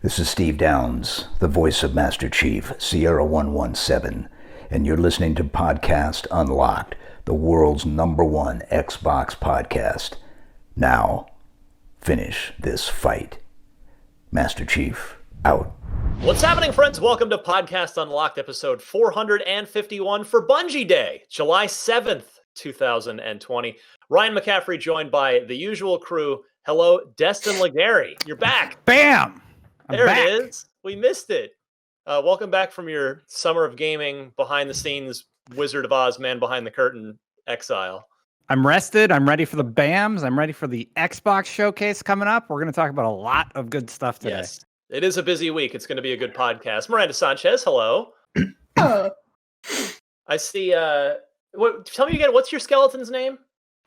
This is Steve Downs, the voice of Master Chief, Sierra 117, and you're listening to Podcast Unlocked, the world's #1 Xbox podcast. Now, finish this fight. Master Chief, out. What's happening, friends? Welcome to Podcast Unlocked, episode 451 for Bungie Day, July 7th, 2020. Ryan McCaffrey joined by the usual crew. Hello, Destin Legary. You're back. Bam! There it is. We missed it. Welcome back from your summer of gaming, behind the scenes, Wizard of Oz, man behind the curtain exile. I'm rested. I'm ready for the BAMs. I'm ready for the Xbox showcase coming up. We're going to talk about a lot of good stuff today. Yes, it is a busy week. It's going to be a good podcast. Miranda Sanchez, hello. Hello. I see. Tell me again, what's your skeleton's name?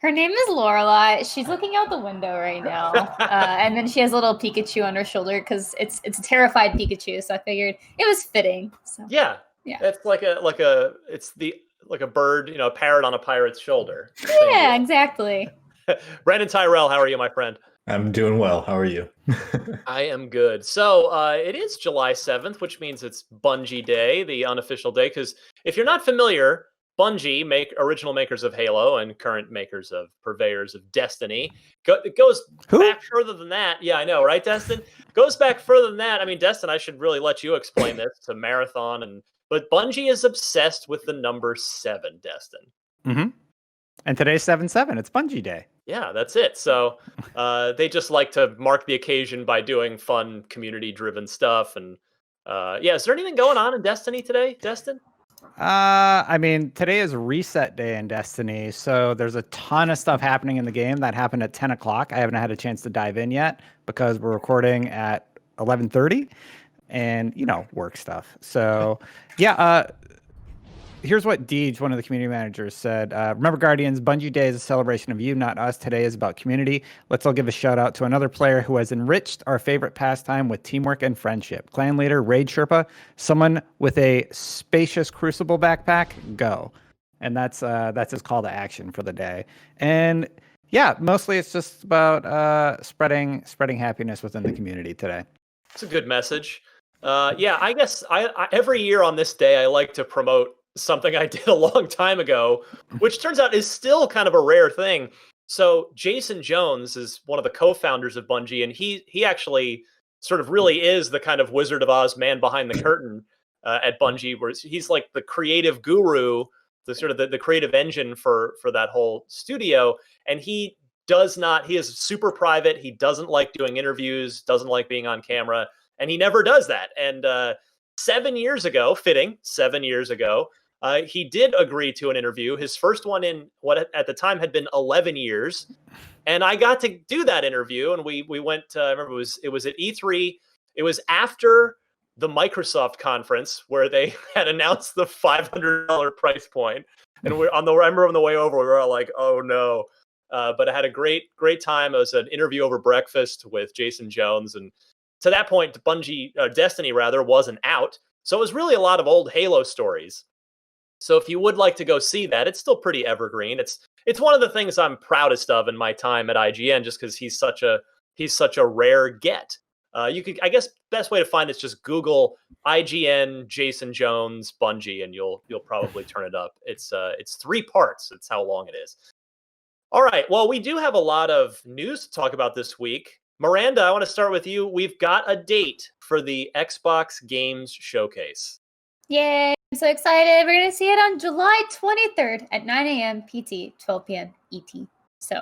Her name is Lorelai. She's looking out the window right now, and then she has a little Pikachu on her shoulder because it's a terrified Pikachu. So I figured it was fitting. So Yeah. It's like a bird, a parrot on a pirate's shoulder. Yeah, exactly. Brandon Tyrell, how are you, my friend? I'm doing well. How are you? I am good. So it is July 7th, which means it's Bungie Day, the unofficial day. Because if you're not familiar, Bungie, original makers of Halo and current makers of purveyors of Destiny, it goes back further than that. Yeah, I know, right, Destin? Goes back further than that. I mean, Destin, I should really let you explain this to Marathon, but Bungie is obsessed with the number 7, Destin. Mm-hmm. And today's 7/7. It's Bungie Day. Yeah, that's it. So they just like to mark the occasion by doing fun, community-driven stuff. And is there anything going on in Destiny today, Destin? Today is reset day in Destiny, so there's a ton of stuff happening in the game that happened at 10 o'clock. I haven't had a chance to dive in yet because we're recording at 11:30 and, work stuff. So, here's what Deej, one of the community managers, said. Remember, Guardians, Bungie Day is a celebration of you, not us. Today is about community. Let's all give a shout out to another player who has enriched our favorite pastime with teamwork and friendship. Clan leader, Raid Sherpa, someone with a spacious Crucible backpack, go. And that's his call to action for the day. And mostly it's just about spreading happiness within the community today. It's a good message. I guess I every year on this day, I like to promote something I did a long time ago, which turns out is still kind of a rare thing. So Jason Jones is one of the co-founders of Bungie, and he actually sort of really is the kind of Wizard of Oz man behind the curtain at Bungie, where he's like the creative guru, the sort of the creative engine for that whole studio. And he is super private. He doesn't like doing interviews, doesn't like being on camera, and he never does that. And 7 years ago, he did agree to an interview, his first one in what at the time had been 11 years. And I got to do that interview. And we went, I remember it was at E3. It was after the Microsoft conference where they had announced the $500 price point. And I remember on the way over, we were all like, oh no. But I had a great time. It was an interview over breakfast with Jason Jones. And to that point, Destiny wasn't out. So it was really a lot of old Halo stories. So if you would like to go see that, it's still pretty evergreen. It's one of the things I'm proudest of in my time at IGN, just because he's such a rare get. I guess best way to find it's just Google IGN Jason Jones Bungie, and you'll probably turn it up. It's 3 parts. It's how long it is. All right. Well, we do have a lot of news to talk about this week. Miranda, I want to start with you. We've got a date for the Xbox Games Showcase. Yay! I'm so excited. We're going to see it on July 23rd at 9 a.m. PT, 12 p.m. ET. So,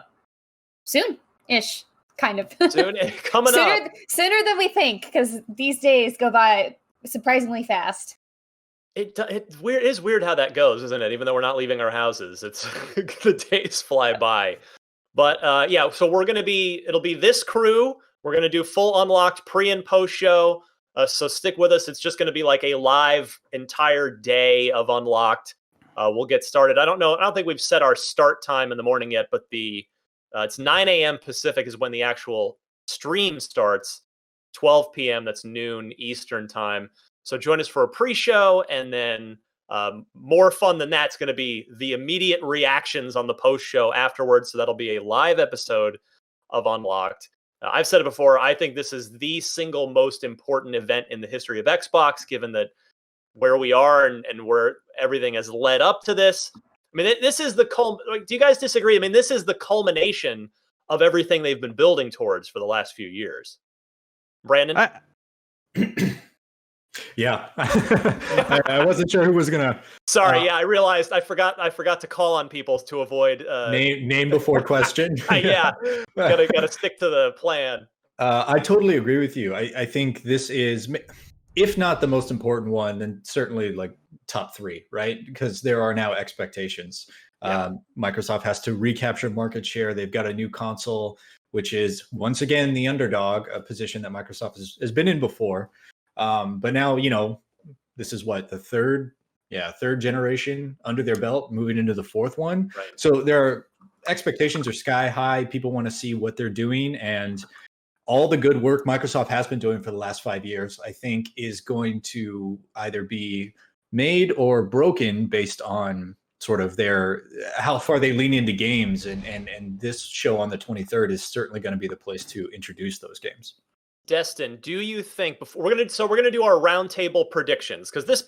soon-ish, kind of. Soon, coming up. Sooner than we think, because these days go by surprisingly fast. It is weird how that goes, isn't it? Even though we're not leaving our houses, it's the days fly by. But so it'll be this crew. We're going to do full unlocked pre and post show. So stick with us. It's just going to be like a live entire day of Unlocked. We'll get started. I don't think we've set our start time in the morning yet, but it's 9 a.m. Pacific is when the actual stream starts. 12 p.m. That's noon Eastern time. So join us for a pre-show, and then more fun than that's going to be the immediate reactions on the post-show afterwards. So that'll be a live episode of Unlocked. I've said it before. I think this is the single most important event in the history of Xbox, given that where we are and where everything has led up to this. I mean, this is the do you guys disagree? I mean, this is the culmination of everything they've been building towards for the last few years. Brandon? Yeah. I wasn't sure who was gonna. Sorry, I realized I forgot to call on people to avoid name before question. Yeah, gotta stick to the plan. I totally agree with you. I think this is, if not the most important one, then certainly like top 3, right? Because there are now expectations. Yeah. Microsoft has to recapture market share. They've got a new console, which is once again the underdog, a position that Microsoft has been in before. But now, this is what, the third generation under their belt, moving into the fourth one. Right. So their expectations are sky high. People want to see what they're doing, and all the good work Microsoft has been doing for the last 5 years, I think, is going to either be made or broken based on sort of how far they lean into games. And this show on the 23rd is certainly going to be the place to introduce those games. Destin, do you think we're gonna do our roundtable predictions, because this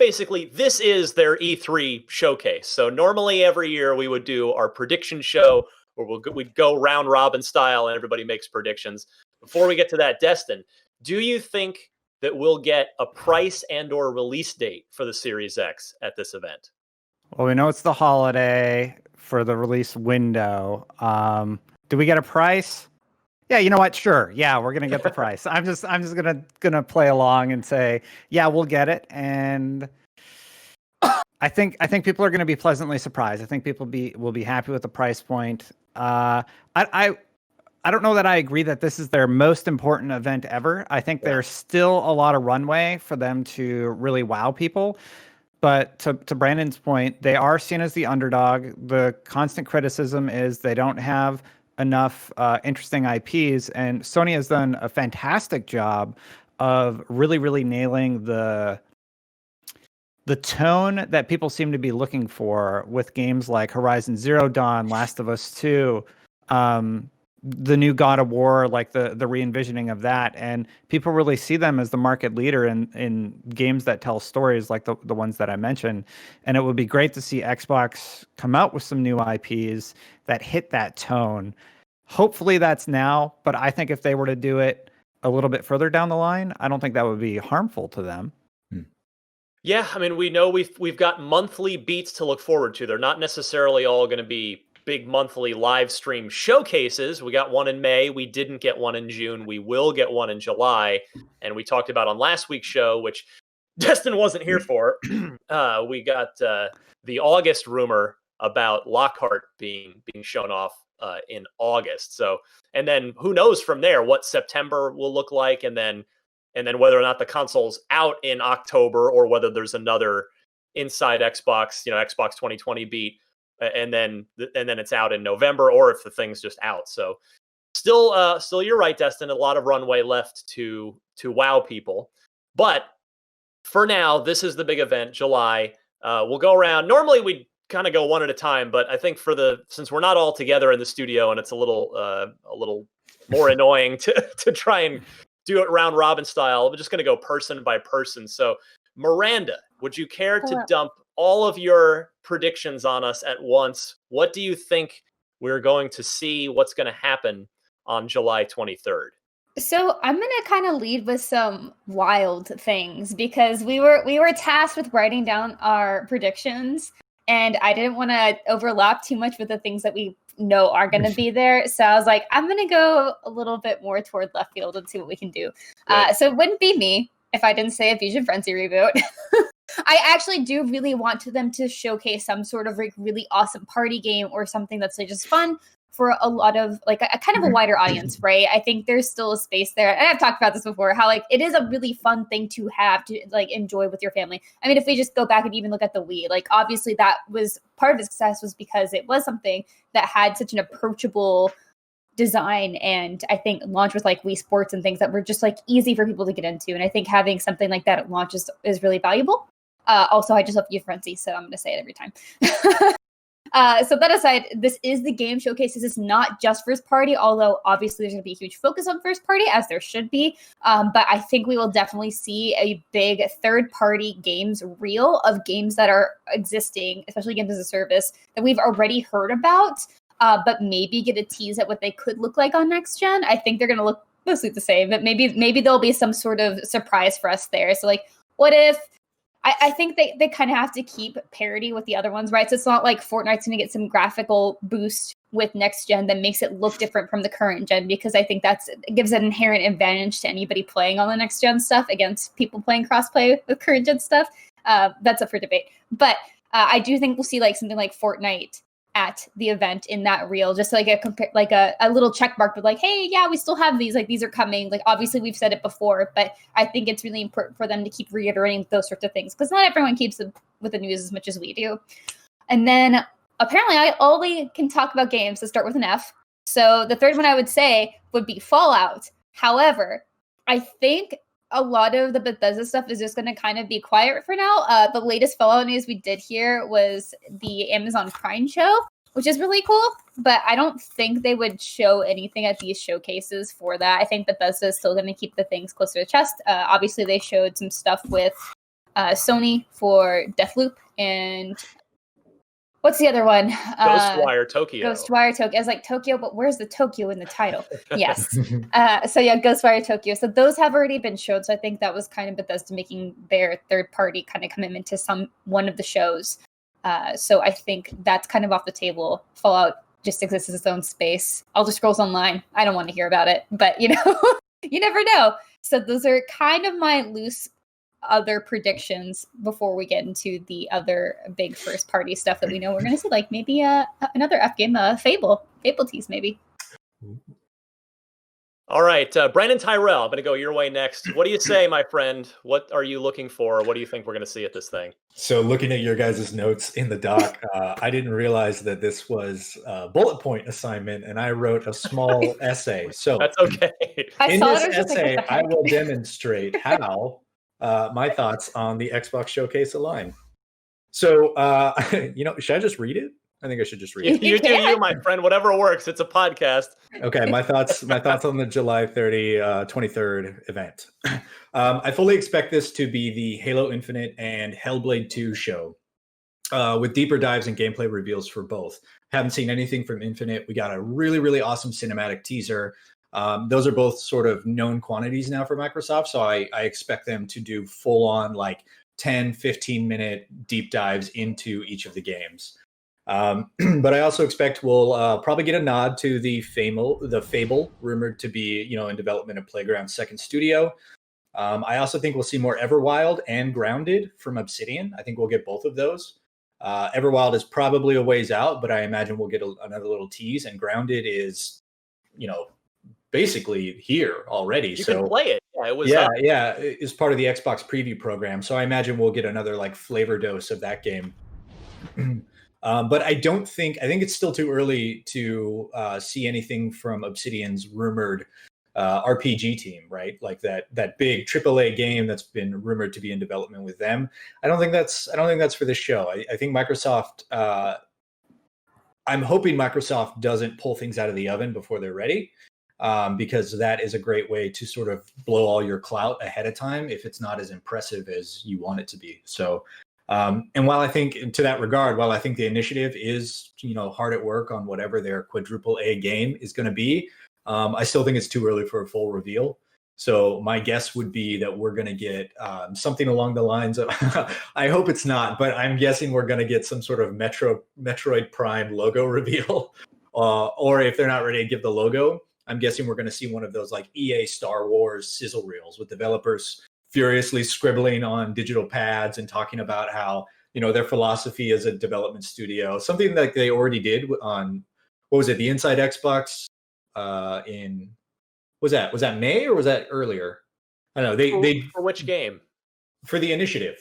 is their E3 showcase. So normally every year we would do our prediction show where we'd go round robin style and everybody makes predictions. Before we get to that, Destin, do you think that we'll get a price and or release date for the Series X at this event? Well, we know it's the holiday for the release window. Do we get a price? Yeah, you know what? Sure. Yeah, we're gonna get the price. I'm just gonna play along and say, yeah, we'll get it. And I think people are gonna be pleasantly surprised. I think people will be happy with the price point. I don't know that I agree that this is their most important event ever. I think there's still a lot of runway for them to really wow people. But to Brandon's point, they are seen as the underdog. The constant criticism is they don't have enough interesting IPs, and Sony has done a fantastic job of really, really nailing the tone that people seem to be looking for with games like Horizon Zero Dawn, Last of Us 2, the new God of War, like the re-envisioning of that. And people really see them as the market leader in games that tell stories like the ones that I mentioned. And it would be great to see Xbox come out with some new IPs that hit that tone. Hopefully that's now, but I think if they were to do it a little bit further down the line, I don't think that would be harmful to them. Yeah, I mean, we know we've got monthly beats to look forward to. They're not necessarily all going to be big monthly live stream showcases. We got one in May. We didn't get one in June. We will get one in July. And we talked about on last week's show, which Destin wasn't here for. We got the August rumor about Lockhart being shown off in August. So, and then who knows from there what September will look like, and then whether or not the console's out in October, or whether there's another inside Xbox, Xbox 2020 beat, and then it's out in November, or if the thing's just out. So still you're right, Destin, a lot of runway left to wow people. But for now, this is the big event, July. We'll go around. Normally we kind of go one at a time, but I think since we're not all together in the studio and it's a little more annoying to try and do it round robin style, we're just going to go person by person. So Miranda, would you care to dump all of your predictions on us at once? What do you think we're going to see? What's going to happen on July 23rd? So I'm going to kind of lead with some wild things, because we were tasked with writing down our predictions, and I didn't want to overlap too much with the things that we know are going to be there. So I was like, I'm going to go a little bit more toward left field and see what we can do. So it wouldn't be me if I didn't say a Fusion Frenzy reboot. I actually do really want them to showcase some sort of like really awesome party game or something that's like just fun for a lot of like a kind of a wider audience, right? I think there's still a space there. And I've talked about this before, how like it is a really fun thing to have to like enjoy with your family. I mean, if we just go back and even look at the Wii, like obviously that was part of its success was because it was something that had such an approachable design, and I think launch with like Wii Sports and things that were just like easy for people to get into. And I think having something like that at launch is really valuable. Also, I just love Fusion Frenzy, so I'm going to say it every time. So that aside, this is the game showcase. This is not just first party, although obviously there's going to be a huge focus on first party, as there should be. But I think we will definitely see a big third party games reel of games that are existing, especially games as a service that we've already heard about, but maybe get a tease at what they could look like on next gen. I think they're going to look mostly the same, but maybe there'll be some sort of surprise for us there. So like, what if I think they kind of have to keep parity with the other ones, right? So it's not like Fortnite's going to get some graphical boost with next gen that makes it look different from the current gen, because I think it gives an inherent advantage to anybody playing on the next gen stuff against people playing crossplay with current gen stuff. That's up for debate. But I do think we'll see like something like Fortnite at the event in that reel, just like a little check mark, but like, hey, yeah, we still have these, like these are coming. Like obviously we've said it before, but I think it's really important for them to keep reiterating those sorts of things, because not everyone keeps up with the news as much as we do. And then apparently I only can talk about games that start with an F. So the third one I would say would be Fallout. However, I think a lot of the Bethesda stuff is just going to kind of be quiet for now. The latest Fallout news we did hear was the Amazon Prime show, which is really cool, but I don't think they would show anything at these showcases for that. I think Bethesda is still going to keep the things close to the chest. Obviously, they showed some stuff with Sony for Deathloop, and what's the other one? Ghostwire Tokyo. Ghostwire Tokyo. I was like, Tokyo, but where's the Tokyo in the title? Yes. So yeah, Ghostwire Tokyo. So those have already been showed. So I think that was kind of Bethesda making their third party kind of commitment to one of the shows. So I think that's kind of off the table. Fallout just exists as its own space. Elder Scrolls Online, I don't want to hear about it, but you never know. So those are kind of my loose other predictions before we get into the other big first party stuff that we know we're going to see, like maybe another F game, Fable tease maybe. All right, Brandon Tyrell, I'm going to go your way next. What do you say, my friend? What are you looking for? What do you think we're going to see at this thing? So looking at your guys' notes in the doc, I didn't realize that this was a bullet point assignment, and I wrote a small essay. So that's okay. In this essay, I will demonstrate how my thoughts on the Xbox Showcase align. So, should I just read it? I think I should just read it. You do you, my friend. Whatever works. It's a podcast. Okay, my thoughts on the July 23rd event. I fully expect this to be the Halo Infinite and Hellblade 2 show, with deeper dives and gameplay reveals for both. Haven't seen anything from Infinite. We got a really, really awesome cinematic teaser. Those are both sort of known quantities now for Microsoft, so I expect them to do full-on like 10, 15-minute deep dives into each of the games. But I also expect we'll probably get a nod to the Fable, rumored to be in development at Playground's second studio. I also think we'll see more Everwild and Grounded from Obsidian. I think we'll get both of those. Everwild is probably a ways out, but I imagine we'll get another little tease. And Grounded is, basically here already. You can play it. Yeah, it was. Yeah, it's part of the Xbox preview program. So I imagine we'll get another like flavor dose of that game. But I think it's still too early to see anything from Obsidian's rumored RPG team, right? Like that big AAA game that's been rumored to be in development with them. I don't think that's for this show. I think Microsoft. I'm hoping Microsoft doesn't pull things out of the oven before they're ready, because that is a great way to sort of blow all your clout ahead of time if it's not as impressive as you want it to be. So. And while I think the initiative is, hard at work on whatever their quadruple A game is going to be, I still think it's too early for a full reveal. So my guess would be that we're going to get something along the lines of, I hope it's not, but I'm guessing we're going to get some sort of Metroid Prime logo reveal. Or if they're not ready to give the logo, I'm guessing we're going to see one of those like EA Star Wars sizzle reels with developers furiously scribbling on digital pads and talking about how, their philosophy as a development studio, something like they already did on, what was it? The Inside Xbox was that May or was that earlier? I don't know. They for which game? For the initiative.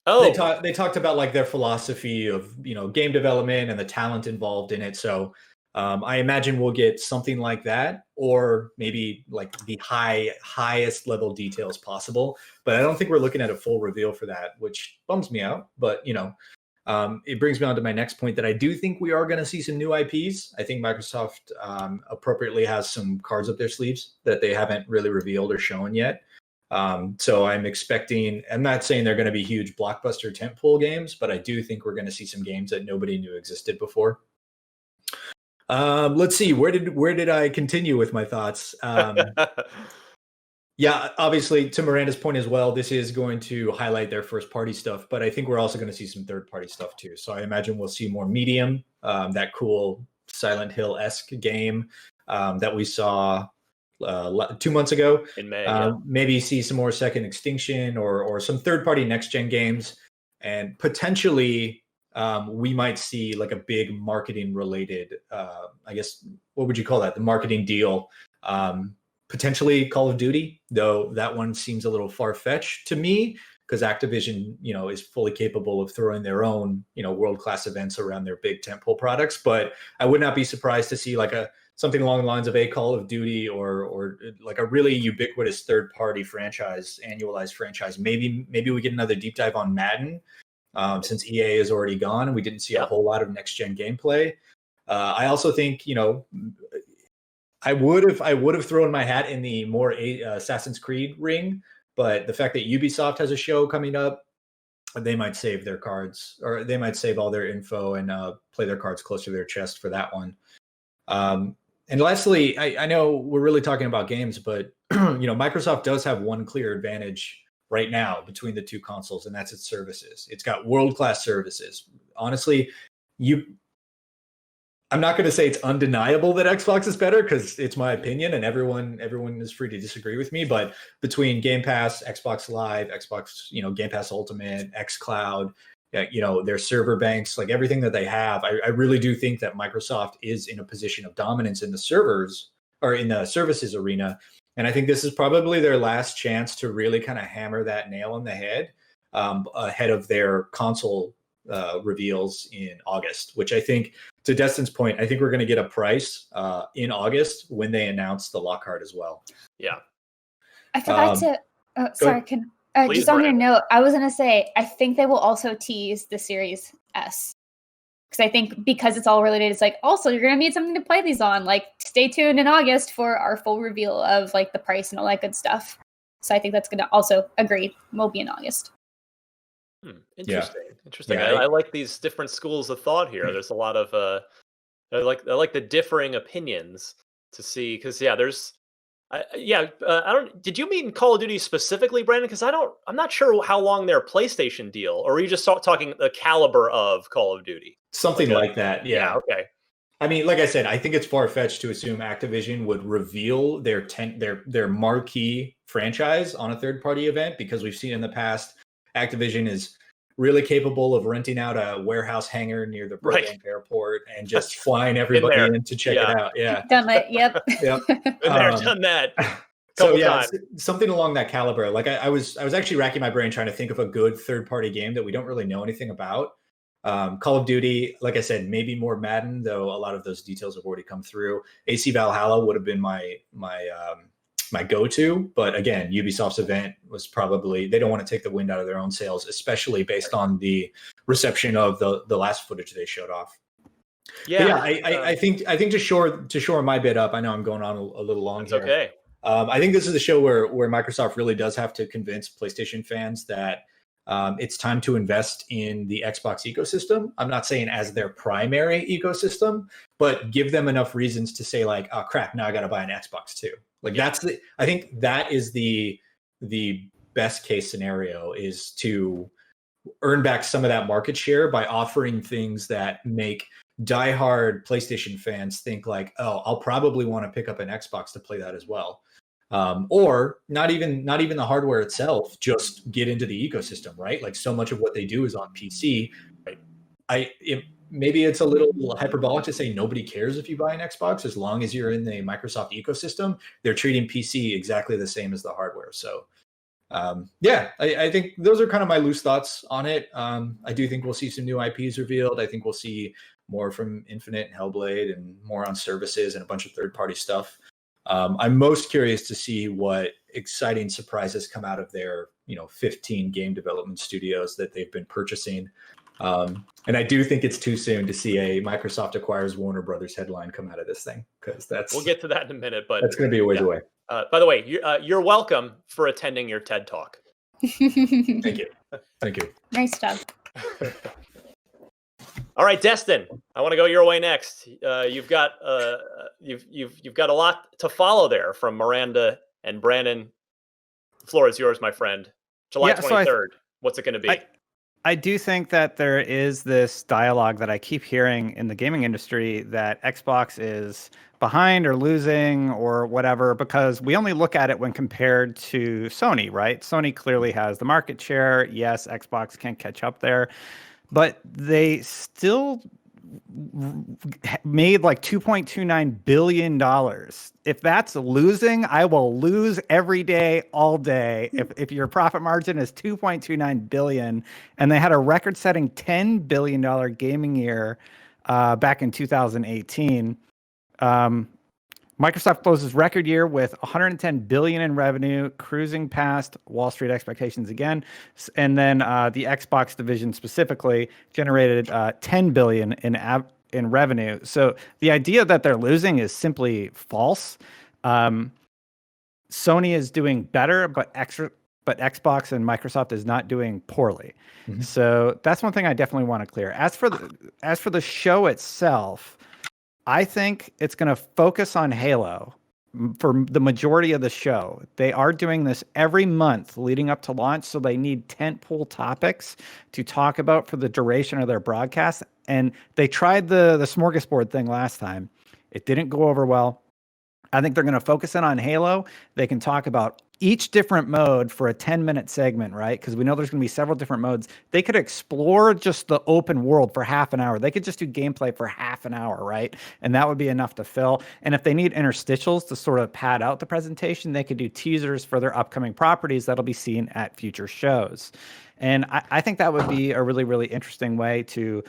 Oh, they talked about like their philosophy of, game development and the talent involved in it. So I imagine we'll get something like that, or maybe like the highest level details possible. But I don't think we're looking at a full reveal for that, which bums me out. But It brings me on to my next point that I do think we are going to see some new IPs. I think Microsoft appropriately has some cards up their sleeves that they haven't really revealed or shown yet. So I'm expecting, I'm not saying they're going to be huge blockbuster tentpole games, but I do think we're going to see some games that nobody knew existed before. Let's see, where did I continue with my thoughts? Yeah, obviously, to Miranda's point as well, this is going to highlight their first party stuff, but I think we're also going to see some third party stuff too. So I imagine we'll see more Medium, that cool Silent Hill-esque game that we saw 2 months ago. In May, maybe see some more Second Extinction or some third party next gen games, and potentially we might see like a big marketing related, I guess, what would you call that? The marketing deal. Potentially Call of Duty, though that one seems a little far-fetched to me because Activision, is fully capable of throwing their own, world-class events around their big tentpole products. But I would not be surprised to see like something along the lines of a Call of Duty or like a really ubiquitous third-party franchise, annualized franchise. Maybe we get another deep dive on Madden since EA is already gone and we didn't see a whole lot of next-gen gameplay. I also think, I would have thrown my hat in the more Assassin's Creed ring, but the fact that Ubisoft has a show coming up, they might save their cards, or they might save all their info and play their cards close to their chest for that one. And lastly, I know we're really talking about games, but Microsoft does have one clear advantage right now between the two consoles, and that's its services. It's got world-class services. Honestly, I'm not going to say it's undeniable that Xbox is better because it's my opinion and everyone is free to disagree with me. But between Game Pass, Xbox Live, Xbox, Game Pass Ultimate, xCloud, their server banks, like everything that they have, I really do think that Microsoft is in a position of dominance in the servers or in the services arena. And I think this is probably their last chance to really kind of hammer that nail on the head ahead of their console reveals in August, which I think, to Destin's point, I think we're going to get a price in August when they announce the Lockhart as well. Yeah. I forgot to. Sorry, just on your note, I was going to say I think they will also tease the Series S because I think because it's all related, it's like also you're going to need something to play these on. Like, stay tuned in August for our full reveal of like the price and all that good stuff. So I think that's going to also will be in August. Interesting. Yeah. Interesting. Yeah, I like these different schools of thought here. There's a lot of I like the differing opinions to see because there's I don't. Did you mean Call of Duty specifically, Brandon? Because I'm not sure how long their PlayStation deal, or were you just talking the caliber of Call of Duty? Something like that. Yeah. Okay. I mean, like I said, I think it's far-fetched to assume Activision would reveal their marquee franchise on a third-party event because we've seen in the past Activision is really capable of renting out a warehouse hangar near the Burbank airport and just flying everybody in to check it out. Yeah. Done that. Yep. Yep. Been there, done that. So something along that caliber. Like I was actually racking my brain trying to think of a good third-party game that we don't really know anything about. Call of Duty, like I said, maybe more Madden, though a lot of those details have already come through. AC Valhalla would have been my go-to, but again, Ubisoft's event was probably, they don't want to take the wind out of their own sails, especially based on the reception of the last footage they showed off. I think to shore my bit up, I know I'm going on a little long here. Okay. I think this is a show where Microsoft really does have to convince PlayStation fans that it's time to invest in the Xbox ecosystem. I'm not saying as their primary ecosystem, but give them enough reasons to say like, oh crap, now I got to buy an Xbox too. Like I think that is the best case scenario, is to earn back some of that market share by offering things that make diehard PlayStation fans think like, oh, I'll probably want to pick up an Xbox to play that as well. Or not even the hardware itself, just get into the ecosystem, right? Like so much of what they do is on PC. Maybe it's a little hyperbolic to say nobody cares if you buy an Xbox as long as you're in the Microsoft ecosystem. They're treating PC exactly the same as the hardware. So I think those are kind of my loose thoughts on it. I do think we'll see some new IPs revealed. I think we'll see more from Infinite and Hellblade and more on services and a bunch of third-party stuff. I'm most curious to see what exciting surprises come out of their 15 game development studios that they've been purchasing. And I do think it's too soon to see a Microsoft acquires Warner Brothers headline come out of this thing, because we'll get to that in a minute. But that's going to be a ways away. By the way, you're welcome for attending your TED Talk. Thank you. Thank you. Nice job. All right, Destin, I want to go your way next. You've got you've got a lot to follow there from Miranda and Brandon. The floor is yours, my friend. July 23rd. What's it going to be? I do think that there is this dialogue that I keep hearing in the gaming industry that Xbox is behind or losing or whatever, because we only look at it when compared to Sony, right? Sony clearly has the market share. Yes, Xbox can't catch up there, but they still made like $2.29 billion. If that's losing, I will lose every day, all day. If your profit margin is $2.29 billion, and they had a record-setting $10 billion gaming year back in 2018. Microsoft closes record year with $110 billion in revenue, cruising past Wall Street expectations again. And then the Xbox division specifically generated $10 billion in revenue. So the idea that they're losing is simply false. Sony is doing better, but Xbox and Microsoft is not doing poorly. Mm-hmm. So that's one thing I definitely want to clear. As for the show itself, I think it's going to focus on Halo for the majority of the show. They are doing this every month leading up to launch, so they need tentpole topics to talk about for the duration of their broadcast. And they tried the smorgasbord thing last time. It didn't go over well. I think they're going to focus in on Halo. They can talk about each different mode for a 10-minute segment, right? Because we know there's going to be several different modes. They could explore just the open world for half an hour. They could just do gameplay for half an hour, right? And that would be enough to fill. And if they need interstitials to sort of pad out the presentation, they could do teasers for their upcoming properties that'll be seen at future shows. And I think that would be a really, really interesting way to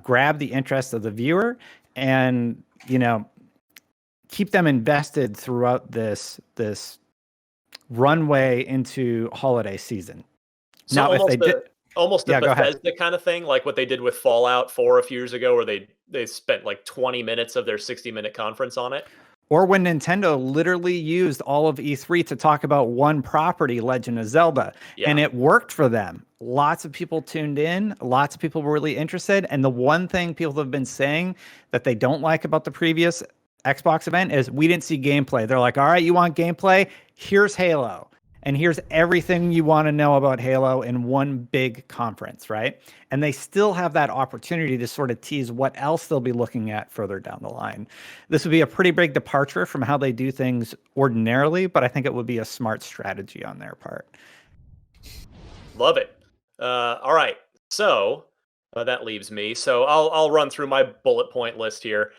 grab the interest of the viewer and, keep them invested throughout this runway into holiday season. So now, almost if they almost a Bethesda kind of thing, like what they did with Fallout 4 a few years ago, where they spent like 20 minutes of their 60-minute conference on it. Or when Nintendo literally used all of E3 to talk about one property, Legend of Zelda, and it worked for them. Lots of people tuned in. Lots of people were really interested. And the one thing people have been saying that they don't like about the previous Xbox event is we didn't see gameplay. They're like, all right, you want gameplay? Here's Halo. And here's everything you want to know about Halo in one big conference, right? And they still have that opportunity to sort of tease what else they'll be looking at further down the line. This would be a pretty big departure from how they do things ordinarily, but I think it would be a smart strategy on their part. Love it. All right. So that leaves me. So I'll run through my bullet point list here.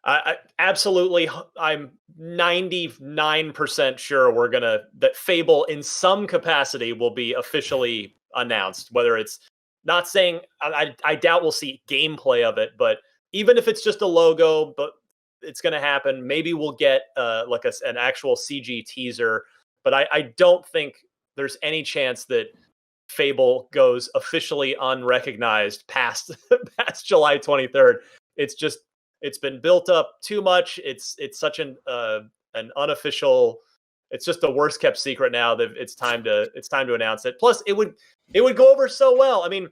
I absolutely, I'm 99% sure that Fable in some capacity will be officially announced, whether it's not saying, I doubt we'll see gameplay of it, but even if it's just a logo, but it's going to happen, maybe we'll get like an actual CG teaser, but I don't think there's any chance that Fable goes officially unrecognized past July 23rd. It's been built up too much. It's such an unofficial. It's just the worst kept secret now that it's time to announce it. Plus, it would go over so well. I mean,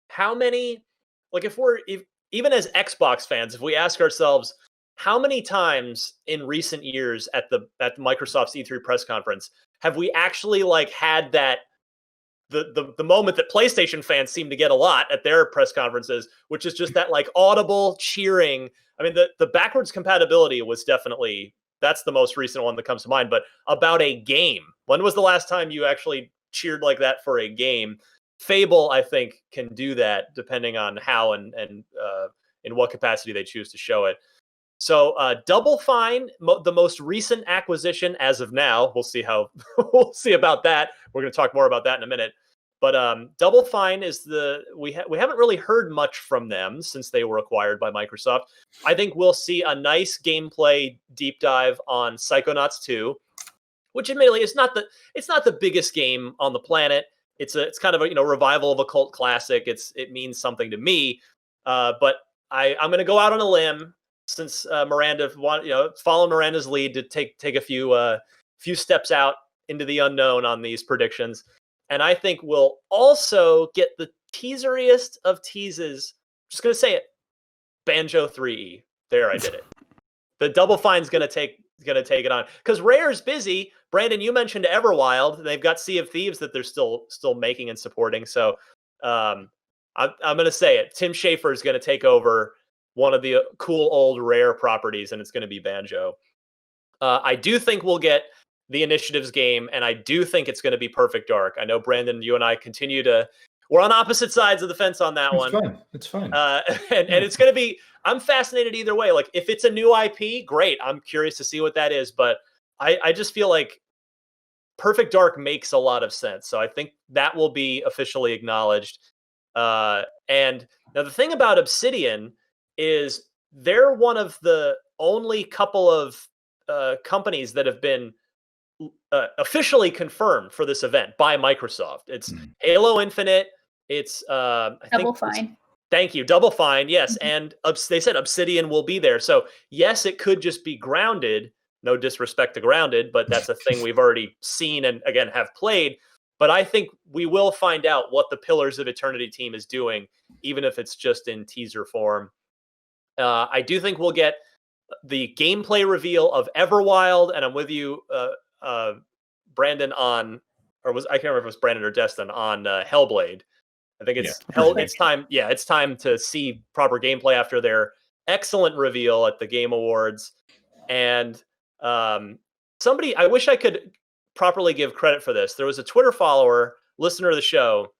how many, like if even as Xbox fans, if we ask ourselves how many times in recent years at Microsoft's E3 press conference have we actually like had that the moment that PlayStation fans seem to get a lot at their press conferences, which is just that like audible cheering. I mean, the backwards compatibility was definitely, that's the most recent one that comes to mind, but about a game. When was the last time you actually cheered like that for a game? Fable, I think, can do that depending on how and in what capacity they choose to show it. So Double Fine, the most recent acquisition as of now. We'll see we'll see about that. We're going to talk more about that in a minute. But Double Fine is we haven't really heard much from them since they were acquired by Microsoft. I think we'll see a nice gameplay deep dive on Psychonauts 2, which admittedly is not the biggest game on the planet. it's kind of a revival of a cult classic. It means something to me. But I'm going to go out on a limb since Miranda follow Miranda's lead to take a few steps out into the unknown on these predictions. And I think we'll also get the teaseriest of teases. Just going to say it. Banjo 3E. There, I did it. The Double Fine's going to take it on because Rare's busy. Brandon, you mentioned Everwild. They've got Sea of Thieves that they're still making and supporting. So I'm going to say it. Tim Schafer is going to take over one of the cool old Rare properties, and it's going to be Banjo. I do think we'll get the Initiatives game, and I do think it's going to be Perfect Dark. I know, Brandon, you and I we're on opposite sides of the fence on that one. It's fine. And it's going to be, I'm fascinated either way. Like, if it's a new IP, great. I'm curious to see what that is. But I just feel like Perfect Dark makes a lot of sense. So I think that will be officially acknowledged. And now the thing about Obsidian is they're one of the only couple of companies that have been officially confirmed for this event by Microsoft. It's Halo Infinite. It's Double Fine. Thank you, Double Fine. Yes, and they said Obsidian will be there. So yes, it could just be Grounded. No disrespect to Grounded, but that's a thing we've already seen and again have played. But I think we will find out what the Pillars of Eternity team is doing, even if it's just in teaser form. I do think we'll get the gameplay reveal of Everwild, and I'm with you, Brandon, I can't remember if it was Brandon or Destin on Hellblade. I think it's time. Yeah, it's time to see proper gameplay after their excellent reveal at the Game Awards. And somebody, I wish I could properly give credit for this. There was a Twitter follower, listener of the show.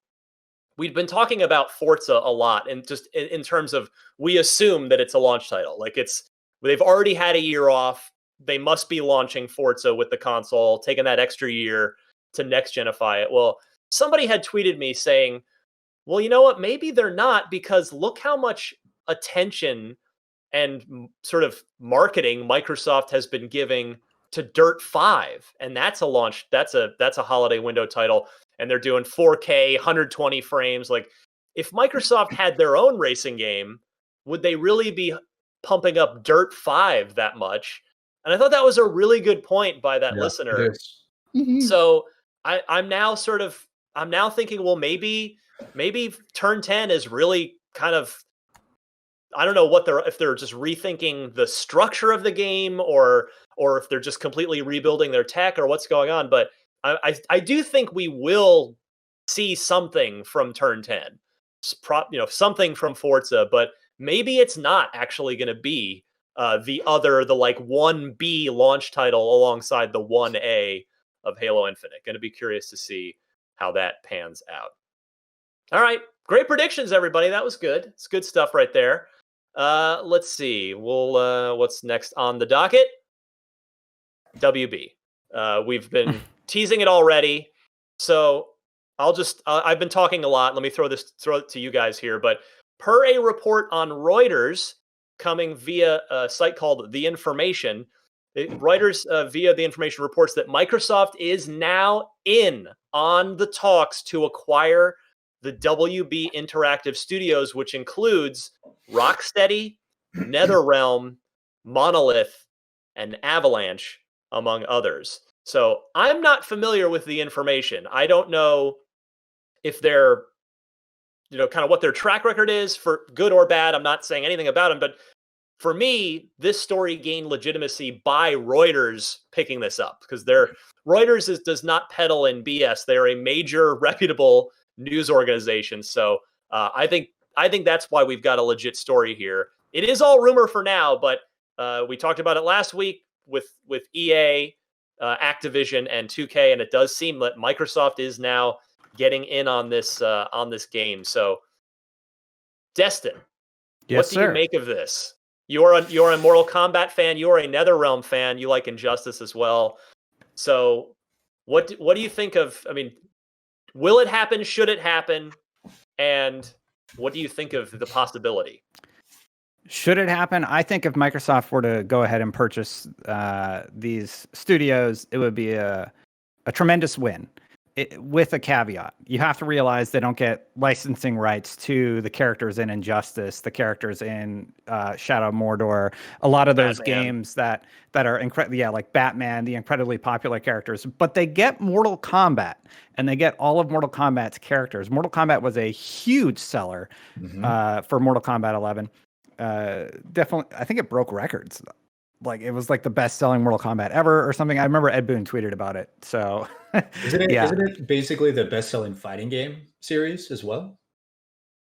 We'd been talking about Forza a lot, and just in terms of, we assume that it's a launch title. Like, they've already had a year off. They must be launching Forza with the console, taking that extra year to next-genify it. Well, somebody had tweeted me saying, well, you know what? Maybe they're not, because look how much attention and sort of marketing Microsoft has been giving to Dirt 5. And that's a launch. That's a holiday window title. And they're doing 4K, 120 frames. Like, if Microsoft had their own racing game, would they really be pumping up Dirt 5 that much? And I thought that was a really good point by that listener. So I'm now thinking, well, maybe Turn 10 is really kind of, I don't know if they're just rethinking the structure of the game, or if they're just completely rebuilding their tech, or what's going on. But I do think we will see something from Turn 10, something from Forza, but maybe it's not actually going to be the 1B launch title alongside the 1A of Halo Infinite. Going to be curious to see how that pans out. All right. Great predictions, everybody. That was good. It's good stuff right there. Let's see. What's next on the docket? WB. We've been teasing it already. So I've been talking a lot. Let me throw it to you guys here. But per a report on Reuters coming via a site called The Information, Reuters via The Information reports that Microsoft is now in on the talks to acquire the WB Interactive Studios, which includes Rocksteady, NetherRealm, Monolith, and Avalanche, among others. So I'm not familiar with The Information. I don't know if they're, kind of what their track record is, for good or bad. I'm not saying anything about them, but for me, this story gained legitimacy by Reuters picking this up, because Reuters does not peddle in BS. They're a major, reputable news organization. So I think that's why we've got a legit story here. It is all rumor for now, but we talked about it last week with EA, Activision, and 2K, and it does seem that Microsoft is now getting in on this game. So, Destin, what do you make of this? You're a Mortal Kombat fan. You're a NetherRealm fan. You like Injustice as well. So, what do you think of? I mean, will it happen? Should it happen? And what do you think of the possibility? Should it happen? I think if Microsoft were to go ahead and purchase these studios, it would be a tremendous win, with a caveat. You have to realize they don't get licensing rights to the characters in Injustice, the characters in Shadow of Mordor, a lot of those Batman. games that are incredible. Yeah, like Batman, the incredibly popular characters. But they get Mortal Kombat, and they get all of Mortal Kombat's characters. Mortal Kombat was a huge seller for Mortal Kombat 11. Definitely, I think it broke records. Like it was like the best-selling Mortal Kombat ever, or something. I remember Ed Boon tweeted about it. So, isn't yeah. it basically the best-selling fighting game series as well?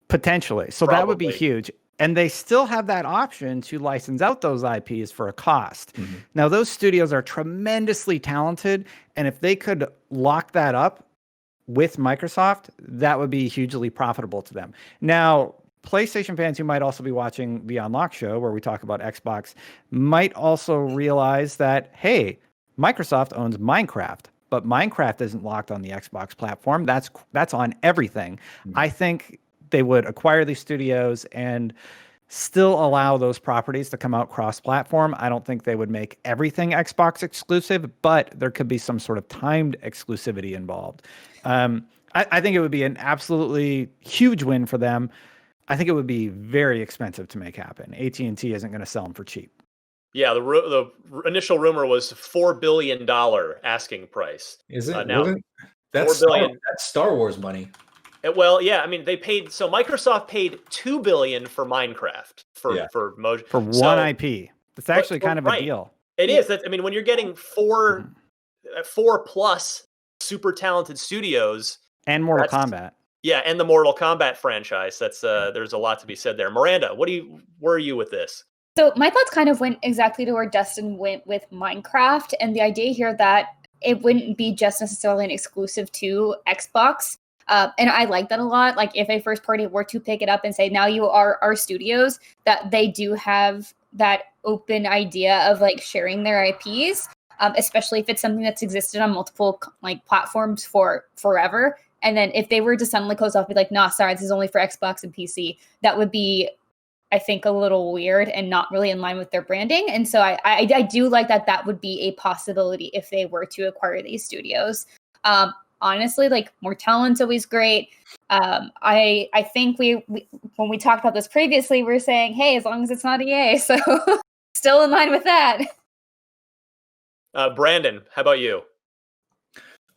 Potentially. So that would be huge. And they still have that option to license out those IPs for a cost. Now, those studios are tremendously talented, and if they could lock that up with Microsoft, that would be hugely profitable to them. Now, PlayStation fans who might also be watching the Unlocked show, where we talk about Xbox, might also realize that, hey, Microsoft owns Minecraft, but Minecraft isn't locked on the Xbox platform. That's on everything. I think they would acquire these studios and still allow those properties to come out cross-platform. I don't think they would make everything Xbox exclusive, but there could be some sort of timed exclusivity involved. I think it would be an absolutely huge win for them. I think it would be very expensive to make happen. AT&T isn't going to sell them for cheap. Yeah, the initial rumor was $4 billion asking price. Is it? Now, that's $4 billion. That's Star Wars money. Well, yeah, I mean, they paid. So Microsoft paid $2 billion for Minecraft for one IP. That's actually kind of a deal. It is. I mean, when you're getting four plus super talented studios and Mortal Kombat. Yeah, and the Mortal Kombat franchise. That's there's a lot to be said there. Miranda, where are you with this? So my thoughts kind of went exactly to where Dustin went with Minecraft, and the idea here that it wouldn't be just necessarily an exclusive to Xbox. And I like that a lot. Like if a first party were to pick it up and say, now you are our studios, that they do have that open idea of like sharing their IPs, especially if it's something that's existed on multiple like platforms for forever. And then if they were to suddenly close off, be like, nah, sorry, this is only for Xbox and PC, that would be, I think, a little weird and not really in line with their branding. And so I do like that would be a possibility if they were to acquire these studios. Honestly, like more talent's always great. I think we when we talked about this previously, we were saying, hey, as long as it's not EA, so still in line with that. Brandon, how about you?